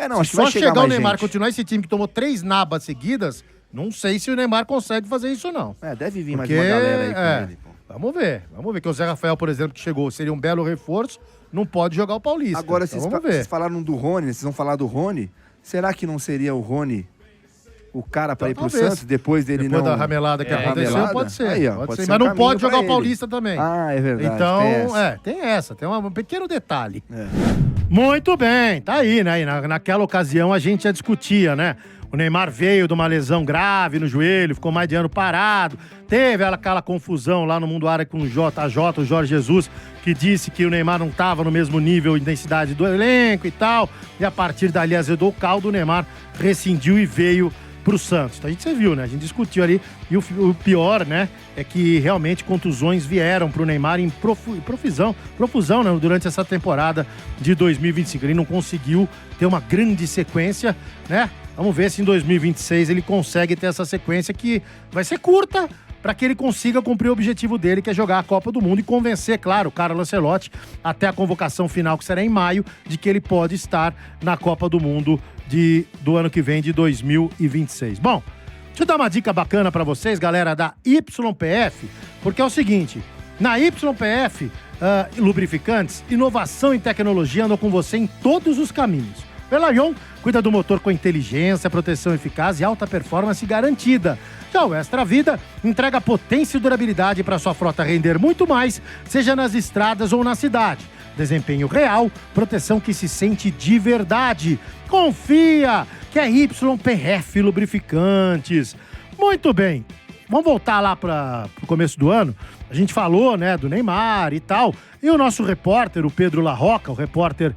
Não, acho que só vai chegar chegar o mais Neymar gente. continuar esse time que tomou 3 nabas seguidas, não sei se o Neymar consegue fazer isso, não. Deve vir mais Porque, uma galera aí com ele. Vamos ver. Que o Zé Rafael, por exemplo, que chegou, seria um belo reforço, não pode jogar o Paulista. Agora, então, vocês, vocês falaram do Rony, vocês vão falar do Rony. Será que não seria o Rony o cara pra ir pro talvez. Santos depois dele Depois não... da ramelada que aconteceu, ramelada? pode ser. Aí, ó, pode pode ser. ser Mas um não pode caminho jogar pra o Paulista também. Ah, é verdade. Então, tem essa. tem um pequeno detalhe. Muito bem, tá aí, né? E naquela ocasião a gente já discutia, né? O Neymar veio de uma lesão grave no joelho, ficou mais de ano parado. Teve aquela confusão lá no Mundo Árabe com o JJ, o Jorge Jesus, que disse que o Neymar não estava no mesmo nível de intensidade do elenco e tal. E a partir dali azedou o caldo, o Neymar rescindiu e veio pro Santos. Então a gente viu, né? A gente discutiu ali. E o pior, né? É que realmente contusões vieram pro Neymar em profusão, né? Durante essa temporada de 2025. Ele não conseguiu ter uma grande sequência, né? Vamos ver se em 2026 ele consegue ter essa sequência que vai ser curta para que ele consiga cumprir o objetivo dele, que é jogar a Copa do Mundo e convencer, claro, o Carlo Ancelotti, até a convocação final, que será em maio, de que ele pode estar na Copa do Mundo do ano que vem, de 2026. Bom, deixa eu dar uma dica bacana para vocês, galera da YPF, porque é o seguinte, na YPF Lubrificantes, inovação e tecnologia andam com você em todos os caminhos. Pelayon cuida do motor com inteligência, proteção eficaz e alta performance garantida. Já o Extra Vida entrega potência e durabilidade para sua frota render muito mais, seja nas estradas ou na cidade. Desempenho real, proteção que se sente de verdade. Confia que é YPF Lubrificantes. Muito bem. Vamos voltar lá para o começo do ano. A gente falou, né, do Neymar e tal. E o nosso repórter, o Pedro Larroca, o repórter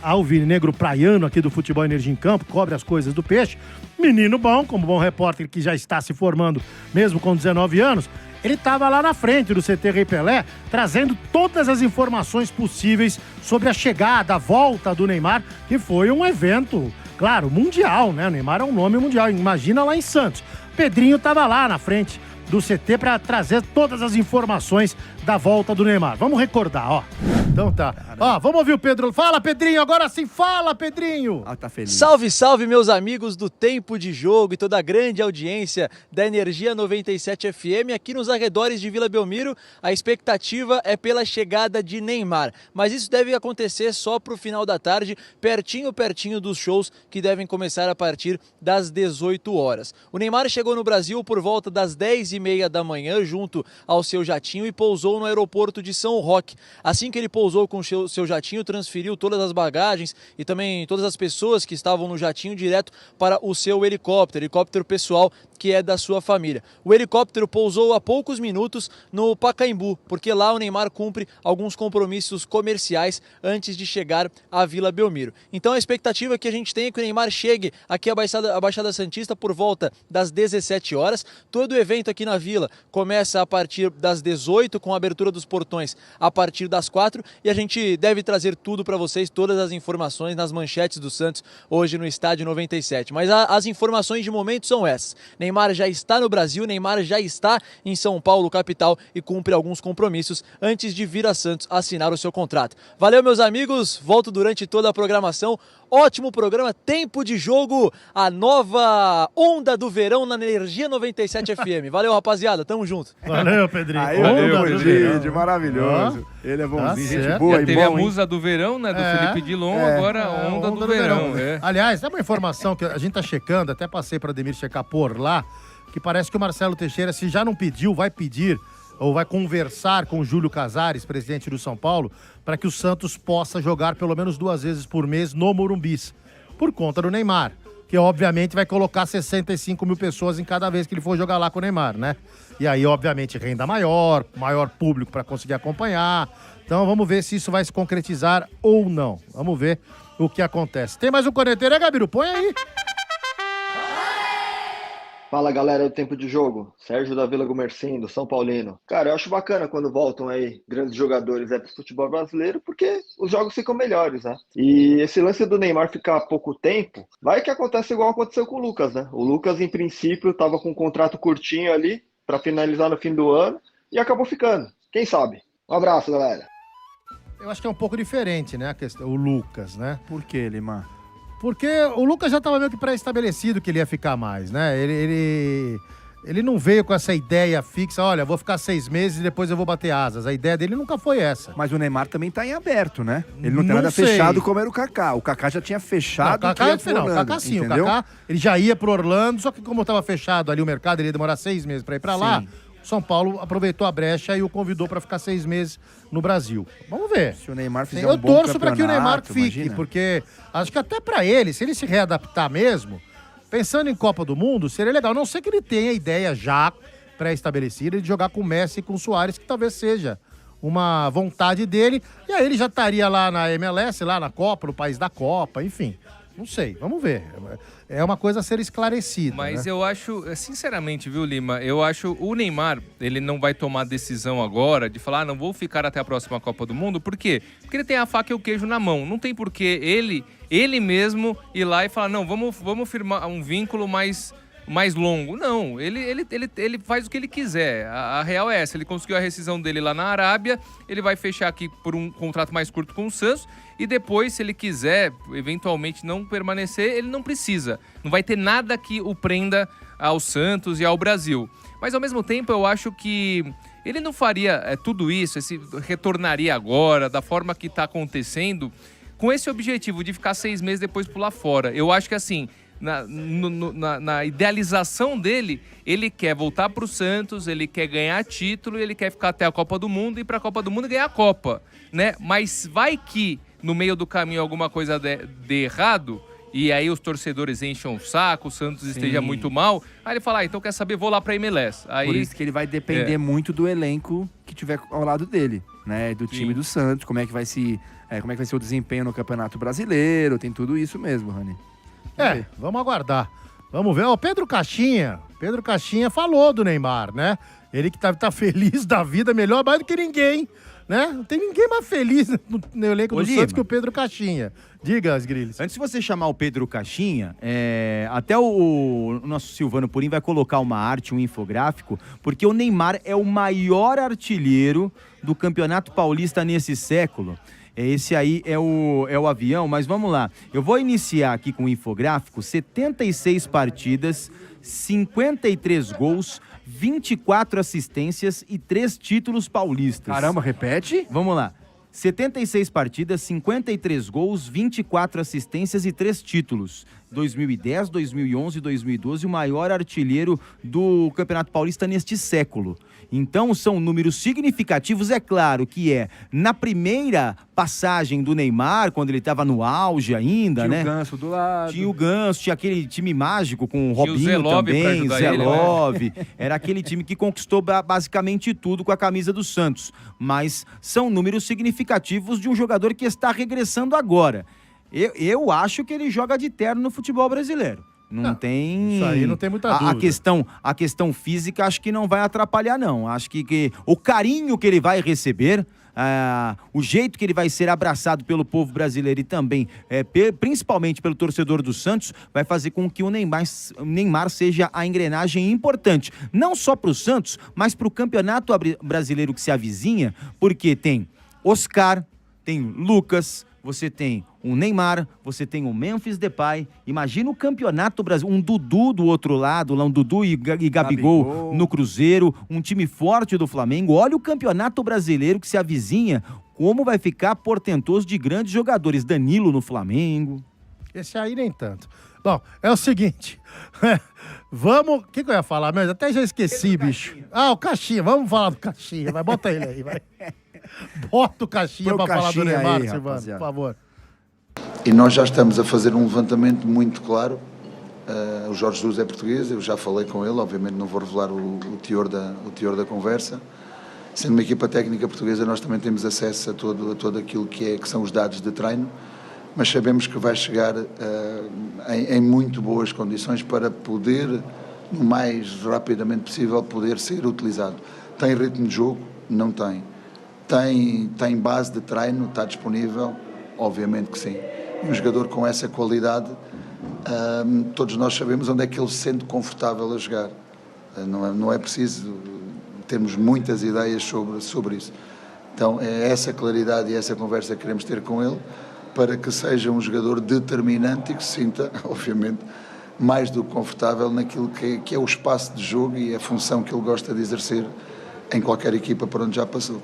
alvinegro praiano aqui do Futebol Energia em Campo, cobre as coisas do peixe. Menino bom, como bom repórter que já está se formando mesmo com 19 anos. Ele estava lá na frente do CT Rei Pelé, trazendo todas as informações possíveis sobre a chegada, a volta do Neymar, que foi um evento, claro, mundial, né? O Neymar é um nome mundial, imagina lá em Santos. Pedrinho estava lá na frente do CT para trazer todas as informações da volta do Neymar. Vamos recordar, ó. Então tá. Ó, vamos ouvir o Pedro. Fala, Pedrinho, agora sim, fala, Pedrinho. Tá feliz. Salve, salve, meus amigos do Tempo de Jogo e toda a grande audiência da Energia 97 FM. Aqui nos arredores de Vila Belmiro, a expectativa é pela chegada de Neymar. Mas isso deve acontecer só pro final da tarde, pertinho dos shows que devem começar a partir das 18 horas. O Neymar chegou no Brasil por volta das 10h30 da manhã, junto ao seu jatinho, e pousou no aeroporto de São Roque. Assim que ele pousou com o seu jatinho, transferiu todas as bagagens e também todas as pessoas que estavam no jatinho direto para o seu helicóptero pessoal, que é da sua família. O helicóptero pousou há poucos minutos no Pacaembu, porque lá o Neymar cumpre alguns compromissos comerciais antes de chegar à Vila Belmiro. Então a expectativa que a gente tem é que o Neymar chegue aqui à Baixada Santista por volta das 17 horas. Todo o evento aqui na Vila começa a partir das 18, com a abertura dos portões a partir das 4, e a gente deve trazer tudo para vocês, todas as informações nas manchetes do Santos hoje no Estádio 97. Mas as informações de momento são essas. Neymar já está no Brasil, Neymar já está em São Paulo, capital, e cumpre alguns compromissos antes de vir a Santos assinar o seu contrato. Valeu, meus amigos, volto durante toda a programação. Ótimo programa, Tempo de Jogo, a nova onda do verão na Energia 97 FM. Valeu, rapaziada, tamo junto. Valeu, Pedrinho. Aí, valeu, Pedrinho, maravilhoso. Ele é bonzinho, gente boa. Já e teve bom, a musa do verão, né, do Felipe Dilon, agora a onda do verão. Aliás, é uma informação que a gente tá checando, até passei para Ademir checar por lá, que parece que o Marcelo Teixeira, se já não pediu, vai pedir, ou vai conversar com o Júlio Casares, presidente do São Paulo, para que o Santos possa jogar pelo menos 2 vezes por mês no Morumbis, por conta do Neymar. que obviamente vai colocar 65 mil pessoas em cada vez que ele for jogar lá com o Neymar, né? E aí, obviamente, renda maior público para conseguir acompanhar. Então, vamos ver se isso vai se concretizar ou não. Vamos ver o que acontece. Tem mais um corneteiro, Gabiru? Põe aí. Fala, galera do Tempo de Jogo. Sérgio da Vila Gumercindo, São Paulino. Cara, eu acho bacana quando voltam aí grandes jogadores pro futebol brasileiro, porque os jogos ficam melhores, né? E esse lance do Neymar ficar pouco tempo, vai que acontece igual aconteceu com o Lucas, né? O Lucas, em princípio, tava com um contrato curtinho ali para finalizar no fim do ano e acabou ficando. Quem sabe? Um abraço, galera. Eu acho que é um pouco diferente, né, a questão, o Lucas, né? Por que, Lima? Porque o Lucas já estava meio que pré-estabelecido que ele ia ficar mais, né? Ele não veio com essa ideia fixa, olha, vou ficar 6 meses e depois eu vou bater asas. A ideia dele nunca foi essa. Mas o Neymar também tá em aberto, né? Ele não tem nada fechado como era o Kaká. O Kaká já tinha fechado. Não, o Kaká sim, entendeu? O Kaká ele já ia pro Orlando, só que como estava fechado ali o mercado, ele ia demorar 6 meses para ir para lá. O São Paulo aproveitou a brecha e o convidou para ficar 6 meses no Brasil. Vamos ver. Se o Neymar fizer eu um bom torço para que o Neymar fique, imagina. porque acho que até para ele, se ele se readaptar mesmo, pensando em Copa do Mundo, seria legal. Não sei que ele tenha a ideia já pré-estabelecida de jogar com o Messi e com o Suárez, que talvez seja uma vontade dele. E aí ele já estaria lá na MLS, lá na Copa, no país da Copa, enfim. Não sei, vamos ver. É uma coisa a ser esclarecida. Mas né? eu acho, sinceramente, viu, Lima? Eu acho o Neymar, ele não vai tomar decisão agora de falar, não vou ficar até a próxima Copa do Mundo. Por quê? Porque ele tem a faca e o queijo na mão. Não tem por que ele mesmo ir lá e falar, não, vamos firmar um vínculo mais longo. Não, ele faz o que ele quiser. A real é essa. Ele conseguiu a rescisão dele lá na Arábia, ele vai fechar aqui por um contrato mais curto com o Santos e depois, se ele quiser, eventualmente não permanecer, ele não precisa. Não vai ter nada que o prenda ao Santos e ao Brasil. Mas, ao mesmo tempo, eu acho que ele não faria tudo isso, retornaria agora, da forma que está acontecendo, com esse objetivo de ficar 6 meses depois pular fora. Eu acho que, assim, na idealização dele, ele quer voltar para o Santos, ele quer ganhar título, ele quer ficar até a Copa do Mundo e ir para a Copa do Mundo e ganhar a Copa, né? Mas vai que no meio do caminho alguma coisa dê errado e aí os torcedores enchem o saco, o Santos esteja muito mal, aí ele fala, então quer saber, vou lá para a MLS. Aí, por isso que ele vai depender muito do elenco que tiver ao lado dele, né? Do time do Santos, como é que vai ser o desempenho no Campeonato Brasileiro, tem tudo isso mesmo, Rani. Vamos aguardar. Vamos ver. O Pedro Caixinha falou do Neymar, né? Ele que tá feliz da vida, melhor mais do que ninguém, né? Não tem ninguém mais feliz no elenco do Santos que o Pedro Caixinha. Diga, as Grilles. Antes de você chamar o Pedro Caixinha, até o nosso Silvano Purim vai colocar uma arte, um infográfico, porque o Neymar é o maior artilheiro do Campeonato Paulista nesse século. Esse aí é o avião, mas vamos lá. Eu vou iniciar aqui com o infográfico. 76 partidas, 53 gols, 24 assistências e 3 títulos paulistas. Caramba, repete? Vamos lá. 76 partidas, 53 gols, 24 assistências e 3 títulos. 2010, 2011, 2012, o maior artilheiro do Campeonato Paulista neste século. Então, são números significativos. É claro que na primeira passagem do Neymar, quando ele estava no auge ainda, né? Tinha o Ganso do lado. Tinha o Ganso, tinha aquele time mágico com o tinha Robinho Zelov também, Zelov. Ele, né? Era aquele time que conquistou basicamente tudo com a camisa do Santos. Mas são números significativos de um jogador que está regressando agora. Eu acho que ele joga de terno no futebol brasileiro. Não tem... Isso aí não tem muita dúvida. A questão física acho que não vai atrapalhar, não. Acho que o carinho que ele vai receber, o jeito que ele vai ser abraçado pelo povo brasileiro e também, principalmente pelo torcedor do Santos, vai fazer com que o Neymar seja a engrenagem importante. Não só para o Santos, mas para o Campeonato Brasileiro que se avizinha, porque tem Oscar, tem Lucas... Você tem um Neymar, você tem um Memphis Depay. Imagina o Campeonato Brasileiro, um Dudu do outro lado, lá um Dudu e Gabigol no Cruzeiro, um time forte do Flamengo. Olha o Campeonato Brasileiro que se avizinha, como vai ficar portentoso de grandes jogadores. Danilo no Flamengo. Esse aí nem tanto. Bom, é o seguinte, vamos... O que eu ia falar mesmo? Até já esqueci, bicho. O Caixinha, vamos falar do Caixinha, vai, bota ele aí, vai. Bota o Caixinha pra falar do Neymar, Silvano, por favor. E nós já estamos a fazer um levantamento muito claro O Jorge Jesus é português, eu já falei com ele, obviamente não vou revelar o teor da conversa. Sendo uma equipa técnica portuguesa, nós também temos acesso a todo aquilo que são os dados de treino, mas sabemos que vai chegar em muito boas condições para poder, no mais rapidamente possível, poder ser utilizado. Tem ritmo de jogo? Não tem. Tem base de treino? Está disponível? Obviamente que sim. E um jogador com essa qualidade, todos nós sabemos onde é que ele se sente confortável a jogar. Não é preciso termos muitas ideias sobre isso. Então é essa claridade e essa conversa que queremos ter com ele, para que seja um jogador determinante e que se sinta, obviamente, mais do que confortável naquilo que é o espaço de jogo e a função que ele gosta de exercer em qualquer equipa por onde já passou.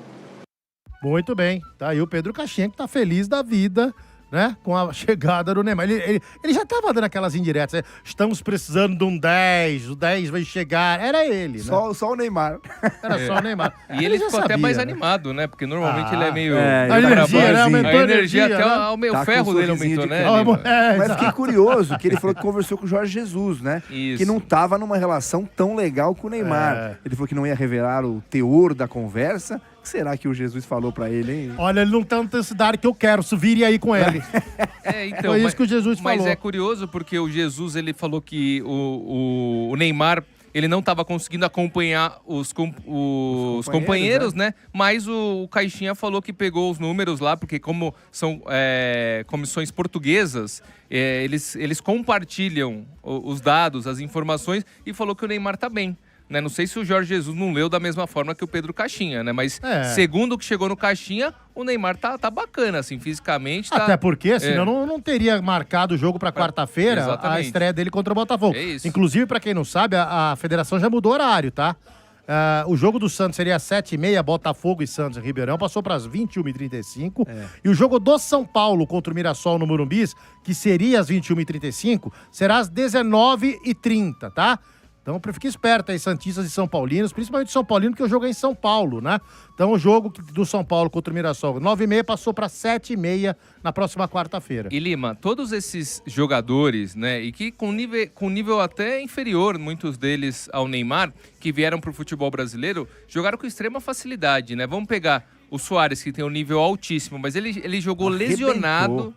Muito bem. Tá aí o Pedro Caixinha, que tá feliz da vida, né? Com a chegada do Neymar. Ele já tava dando aquelas indiretas, né? Estamos precisando de um 10, o 10 vai chegar. Era ele, né? Só o Neymar. Era só o Neymar. E ele ficou até mais né? animado, né? Porque normalmente ele é meio... a energia, né? Aumentou a energia, até né? o ferro dele aumentou, né? Mas fiquei curioso que ele falou que conversou com o Jorge Jesus, né? Isso. Que não tava numa relação tão legal com o Neymar. Ele falou que não ia revelar o teor da conversa. O que será que o Jesus falou pra ele, hein? Olha, ele não tem intensidade que eu quero, se vire aí com ele. Então, Foi isso que o Jesus falou. Mas é curioso porque o Jesus, ele falou que o Neymar, ele não estava conseguindo acompanhar os companheiros, né? Mas o Caixinha falou que pegou os números lá, porque como são comissões portuguesas, eles compartilham os dados, as informações, e falou que o Neymar tá bem. Né? Não sei se o Jorge Jesus não leu da mesma forma que o Pedro Caixinha, né? Mas segundo o que chegou no Caixinha, o Neymar tá bacana, assim, fisicamente. Até porque, senão não teria marcado o jogo para quarta-feira, a estreia dele contra o Botafogo. É isso. Inclusive, para quem não sabe, a federação já mudou o horário, tá? O jogo do Santos seria às 7h30, Botafogo e Santos em Ribeirão, passou para as 21h35. E o jogo do São Paulo contra o Mirassol no Morumbi, que seria às 21h35, será às 19h30, tá? Então, fique esperto aí, santistas e São Paulinos, principalmente São Paulino, porque o jogo é em São Paulo, né? Então, o jogo do São Paulo contra o Mirassol, 9h30, passou para 7h30 na próxima quarta-feira. E Lima, todos esses jogadores, né, e que com nível até inferior, muitos deles ao Neymar, que vieram para o futebol brasileiro, jogaram com extrema facilidade, né? Vamos pegar o Suárez, que tem um nível altíssimo, mas ele jogou lesionado.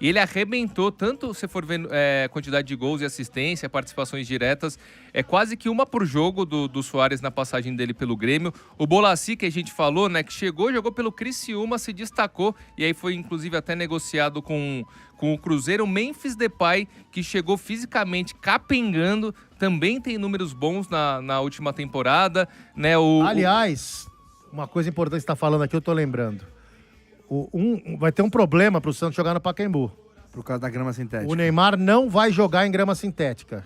E ele arrebentou, tanto se for ver quantidade de gols e assistência, participações diretas, é quase que uma por jogo do Suárez na passagem dele pelo Grêmio. O Bolassi, que a gente falou, né, que jogou pelo Criciúma, se destacou, e aí foi inclusive até negociado com o Cruzeiro. O Memphis Depay, que chegou fisicamente capengando, também tem números bons na última temporada, né? Aliás, uma coisa importante que você está falando aqui, eu tô lembrando. Vai ter um problema pro Santos jogar no Pacaembu. Por causa da grama sintética. O Neymar não vai jogar em grama sintética.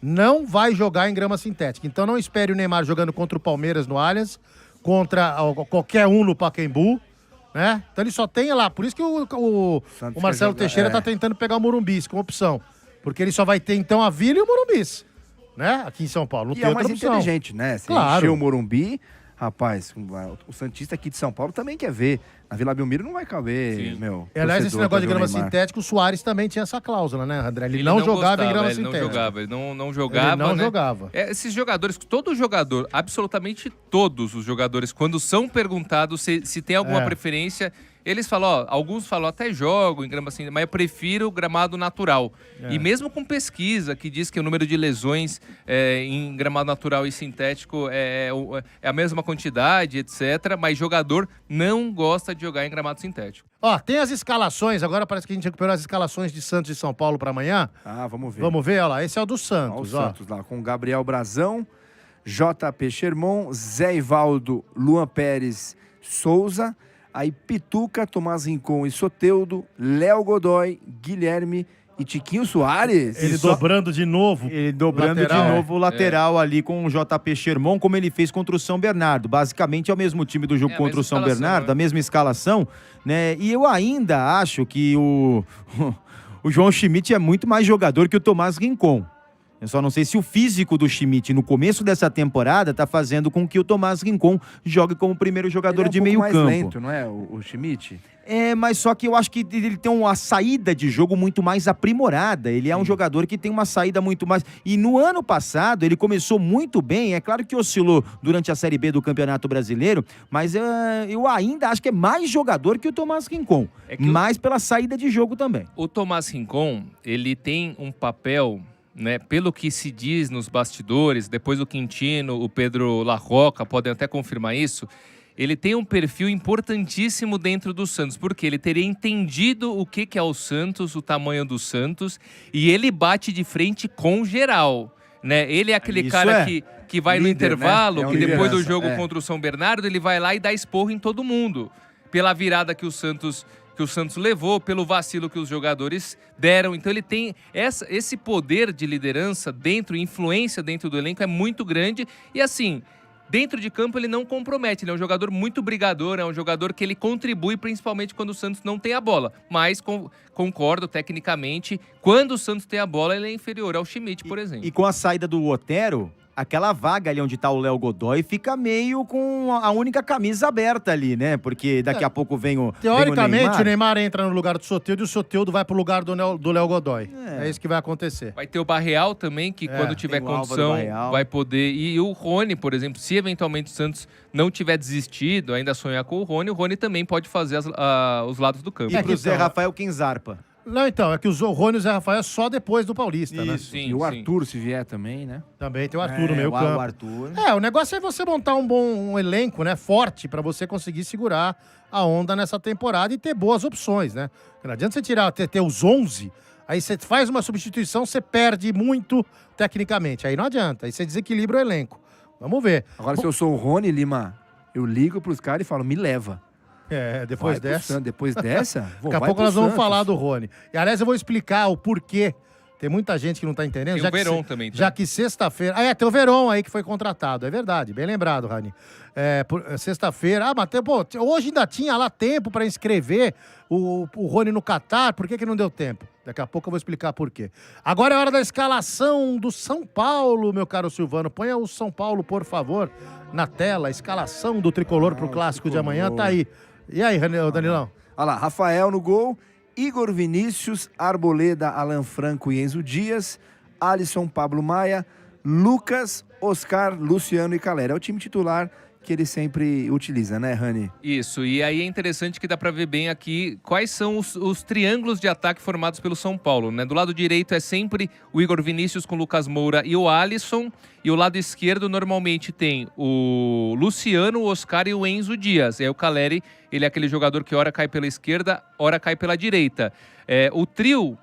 Não vai jogar em grama sintética. Então não espere o Neymar jogando contra o Palmeiras no Allianz, contra qualquer um no Pacaembu, né? Então ele só tem lá. Por isso que o Marcelo Teixeira tá tentando pegar o Morumbis como opção. Porque ele só vai ter então a Vila e o Morumbis, né? Aqui em São Paulo. Não tem outra opção. É mais inteligente, né? Se encher o Morumbi... Rapaz, o Santista aqui de São Paulo também quer ver. Na Vila Belmiro não vai caber, meu. Aliás, esse negócio de grama sintética, o Soares também tinha essa cláusula, né, André? Ele não jogava em grama sintética. Ele não jogava. Esses jogadores, todo jogador, absolutamente todos os jogadores, quando são perguntados se tem alguma preferência, eles falam, alguns falam, até jogo em grama sintética, mas eu prefiro o gramado natural. E mesmo com pesquisa que diz que o número de lesões em gramado natural e sintético é a mesma quantidade, etc., mas jogador não gosta de jogar em gramado sintético. Tem as escalações, agora parece que a gente recuperou as escalações de Santos e São Paulo para amanhã. Vamos ver. Vamos ver, olha lá, esse é o do Santos. O Santos lá, com Gabriel Brazão, JP Sherman, Zé Ivaldo, Luan Pérez, Souza... Aí Pituca, Tomás Rincon e Soteldo, Léo Godoy, Guilherme e Tiquinho Soares. Ele dobrando de novo. Ele dobrando lateral, de novo o lateral ali com o JP Sherman, como ele fez contra o São Bernardo. Basicamente é o mesmo time do jogo contra o São Bernardo, a mesma escalação, né? E eu ainda acho que o João Schmidt é muito mais jogador que o Tomás Rincon. Eu só não sei se o físico do Schmidt no começo dessa temporada tá fazendo com que o Tomás Rincon jogue como primeiro jogador de meio campo. mais lento, não é, o Schmidt? Mas só que eu acho que ele tem uma saída de jogo muito mais aprimorada. Ele é um jogador que tem uma saída muito mais... E no ano passado, ele começou muito bem. É claro que oscilou durante a Série B do Campeonato Brasileiro, mas eu ainda acho que é mais jogador que o Tomás Rincon. Mais pela saída de jogo também. O Tomás Rincon, ele tem um papel... Né, pelo que se diz nos bastidores, depois o Quintino, o Pedro Larroca podem até confirmar isso, ele tem um perfil importantíssimo dentro do Santos, porque ele teria entendido o que é o Santos, o tamanho do Santos, e ele bate de frente com geral. Né? Ele é aquele cara que vai líder, no intervalo, né? Que depois do jogo contra o São Bernardo, ele vai lá e dá esporro em todo mundo, pela virada que o Santos levou, pelo vacilo que os jogadores deram. Então ele tem esse poder de liderança dentro, influência dentro do elenco é muito grande. E assim, dentro de campo ele não compromete, ele é um jogador muito brigador, é um jogador que ele contribui principalmente quando o Santos não tem a bola. Mas concordo tecnicamente, quando o Santos tem a bola ele é inferior ao Schmidt, por exemplo. E com a saída do Otero, aquela vaga ali onde tá o Léo Godoy fica meio com a única camisa aberta ali, né? Porque daqui a pouco vem o Teoricamente, o Neymar entra no lugar do Soteldo e o Soteldo vai pro lugar do Léo Godoy. É isso que vai acontecer. Vai ter o Barreal também, que quando tiver condição vai poder... E o Rony, por exemplo, se eventualmente o Santos não tiver desistido, ainda sonhar com o Rony também pode fazer os lados do campo. E pro Zé Rafael, quem zarpa? Não, então, é que o Rony e o Zé Rafael é só depois do Paulista, né? Sim, e o Arthur, se vier também, né? Também tem o Arthur no meio campo. O Arthur. O negócio é você montar um bom elenco, né? Forte, pra você conseguir segurar a onda nessa temporada e ter boas opções, né? Não adianta você ter os 11, aí você faz uma substituição, você perde muito tecnicamente. Aí não adianta, aí você desequilibra o elenco. Vamos ver. Agora, se eu sou o Rony, Lima, eu ligo pros caras e falo, me leva. Depois dessa. Depois dessa? Daqui a pouco nós vamos falar do Rony. E, aliás, eu vou explicar o porquê. Tem muita gente que não tá entendendo. Tem o Verón também. Já que sexta-feira... tem o Verón aí que foi contratado. É verdade, bem lembrado, Rani. Sexta-feira... mas hoje ainda tinha lá tempo para inscrever o Rony no Catar. Por que não deu tempo? Daqui a pouco eu vou explicar por quê. Agora é hora da escalação do São Paulo, meu caro Silvano. Ponha o São Paulo, por favor, na tela. A escalação do Tricolor pro Clássico de amanhã tá aí. E aí, Danilão? Olha lá, Rafael no gol, Igor Vinícius, Arboleda, Alan Franco e Enzo Dias, Alisson, Pablo Maia, Lucas, Oscar, Luciano e Calera. É o time titular que ele sempre utiliza, né, Rani? Isso, e aí é interessante que dá pra ver bem aqui quais são os triângulos de ataque formados pelo São Paulo, né? Do lado direito é sempre o Igor Vinícius com o Lucas Moura e o Alisson, e o lado esquerdo normalmente tem o Luciano, o Oscar e o Enzo Dias. E aí o Caleri, ele é aquele jogador que ora cai pela esquerda, ora cai pela direita. O trio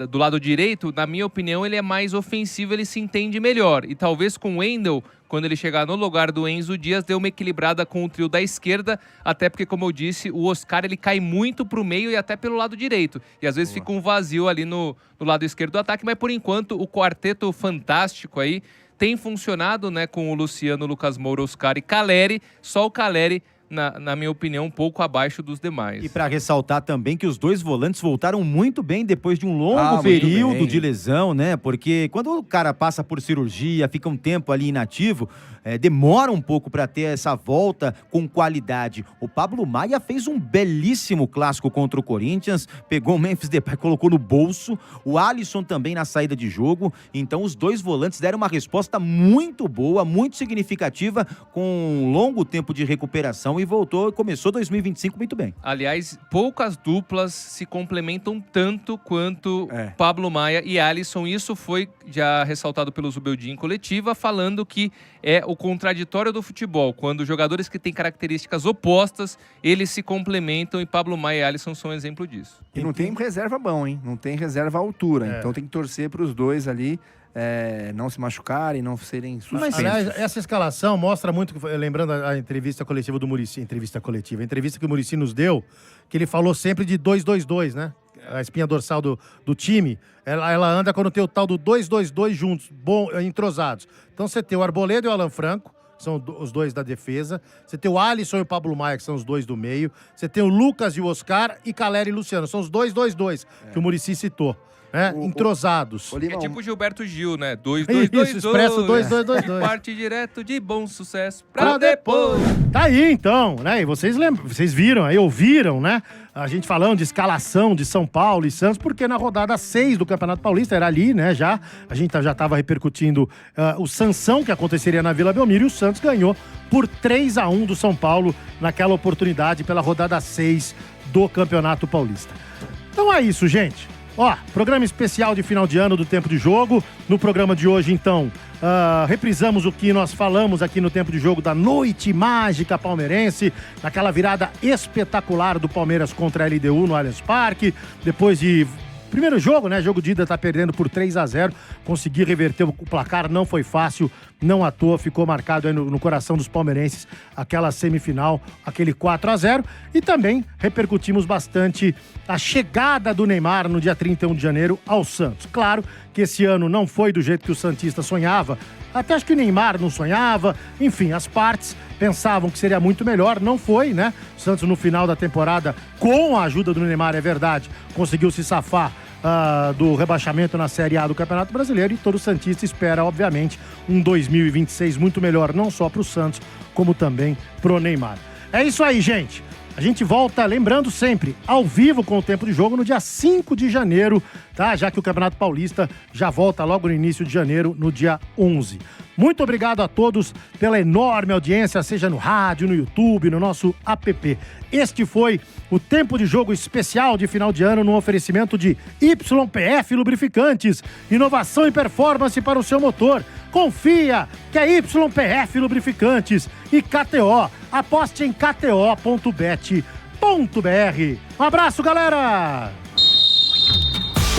do lado direito, na minha opinião, ele é mais ofensivo, ele se entende melhor. E talvez com o Wendel, quando ele chegar no lugar do Enzo Dias, dê uma equilibrada com o trio da esquerda, até porque, como eu disse, o Oscar ele cai muito pro meio e até pelo lado direito. E às vezes fica um vazio ali no lado esquerdo do ataque, mas por enquanto o quarteto fantástico aí tem funcionado, né, com o Luciano, Lucas Moura, Oscar e Caleri. Só o Caleri, na minha opinião, um pouco abaixo dos demais. E para ressaltar também que os dois volantes voltaram muito bem depois de um longo período de lesão, né? Porque quando o cara passa por cirurgia, fica um tempo ali inativo, demora um pouco para ter essa volta com qualidade. O Pablo Maia fez um belíssimo clássico contra o Corinthians, pegou o Memphis Depay, colocou no bolso, o Alisson também na saída de jogo. Então os dois volantes deram uma resposta muito boa, muito significativa, com um longo tempo de recuperação, e começou 2025 muito bem. Aliás, poucas duplas se complementam tanto quanto Pablo Maia e Alisson. Isso foi já ressaltado pelo Zubeldia em coletiva, falando que é o contraditório do futebol. Quando jogadores que têm características opostas, eles se complementam, e Pablo Maia e Alisson são um exemplo disso. E não tem reserva bom, hein? Não tem reserva à altura. Então tem que torcer para os dois ali não se machucarem, não serem suspensos. Aliás, essa escalação mostra muito, lembrando a entrevista coletiva do Muricy, a entrevista que o Muricy nos deu, que ele falou sempre de 2-2-2, né? A espinha dorsal do time, ela anda quando tem o tal do 2-2-2 juntos, entrosados. Então você tem o Arboleda e o Alan Franco, que são os dois da defesa. Você tem o Alisson e o Pablo Maia, que são os dois do meio. Você tem o Lucas e o Oscar, e Caleri e Luciano. São os 2-2-2 que o Muricy citou. né? Entrosados. É tipo Gilberto Gil, né? 2, Isso, 2, 2, Expresso 2, 2, 2, E 2. parte direto de bom sucesso pra depois. Tá aí, então, né? E vocês lembram, vocês viram aí, ouviram, né? A gente falando de escalação de São Paulo e Santos, porque na rodada 6 do Campeonato Paulista, era ali, né? A gente já tava repercutindo o Sansão, que aconteceria na Vila Belmiro, e o Santos ganhou por 3-1 do São Paulo naquela oportunidade pela rodada 6 do Campeonato Paulista. Então é isso, gente. Ó, programa especial de final de ano do Tempo de Jogo. No programa de hoje, então, reprisamos o que nós falamos aqui no Tempo de Jogo da Noite Mágica Palmeirense, naquela virada espetacular do Palmeiras contra a LDU no Allianz Parque, depois de... Primeiro jogo, né? Jogo de ida tá perdendo por 3-0. Conseguir reverter o placar não foi fácil, não à toa. Ficou marcado aí no coração dos palmeirenses aquela semifinal, aquele 4-0. E também repercutimos bastante a chegada do Neymar no dia 31 de janeiro ao Santos. Claro que esse ano não foi do jeito que o santista sonhava. Até acho que o Neymar não sonhava. Enfim, as partes pensavam que seria muito melhor. Não foi, né? O Santos no final da temporada, com a ajuda do Neymar, é verdade, conseguiu se safar do rebaixamento na Série A do Campeonato Brasileiro, e todo santista espera, obviamente, um 2026 muito melhor, não só para o Santos, como também para o Neymar. É isso aí, gente. A gente volta, lembrando sempre, ao vivo com o Tempo de Jogo no dia 5 de janeiro, tá? Já que o Campeonato Paulista já volta logo no início de janeiro, no dia 11. Muito obrigado a todos pela enorme audiência, seja no rádio, no YouTube, no nosso app. Este foi o Tempo de Jogo especial de final de ano no oferecimento de YPF Lubrificantes. Inovação e performance para o seu motor. Confia que é YPF Lubrificantes e KTO. Aposte em kto.bet.br. Um abraço, galera!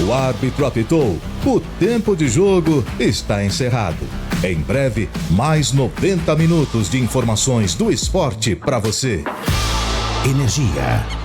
O árbitro apitou. O Tempo de Jogo está encerrado. Em breve, mais 90 minutos de informações do esporte para você. Energia.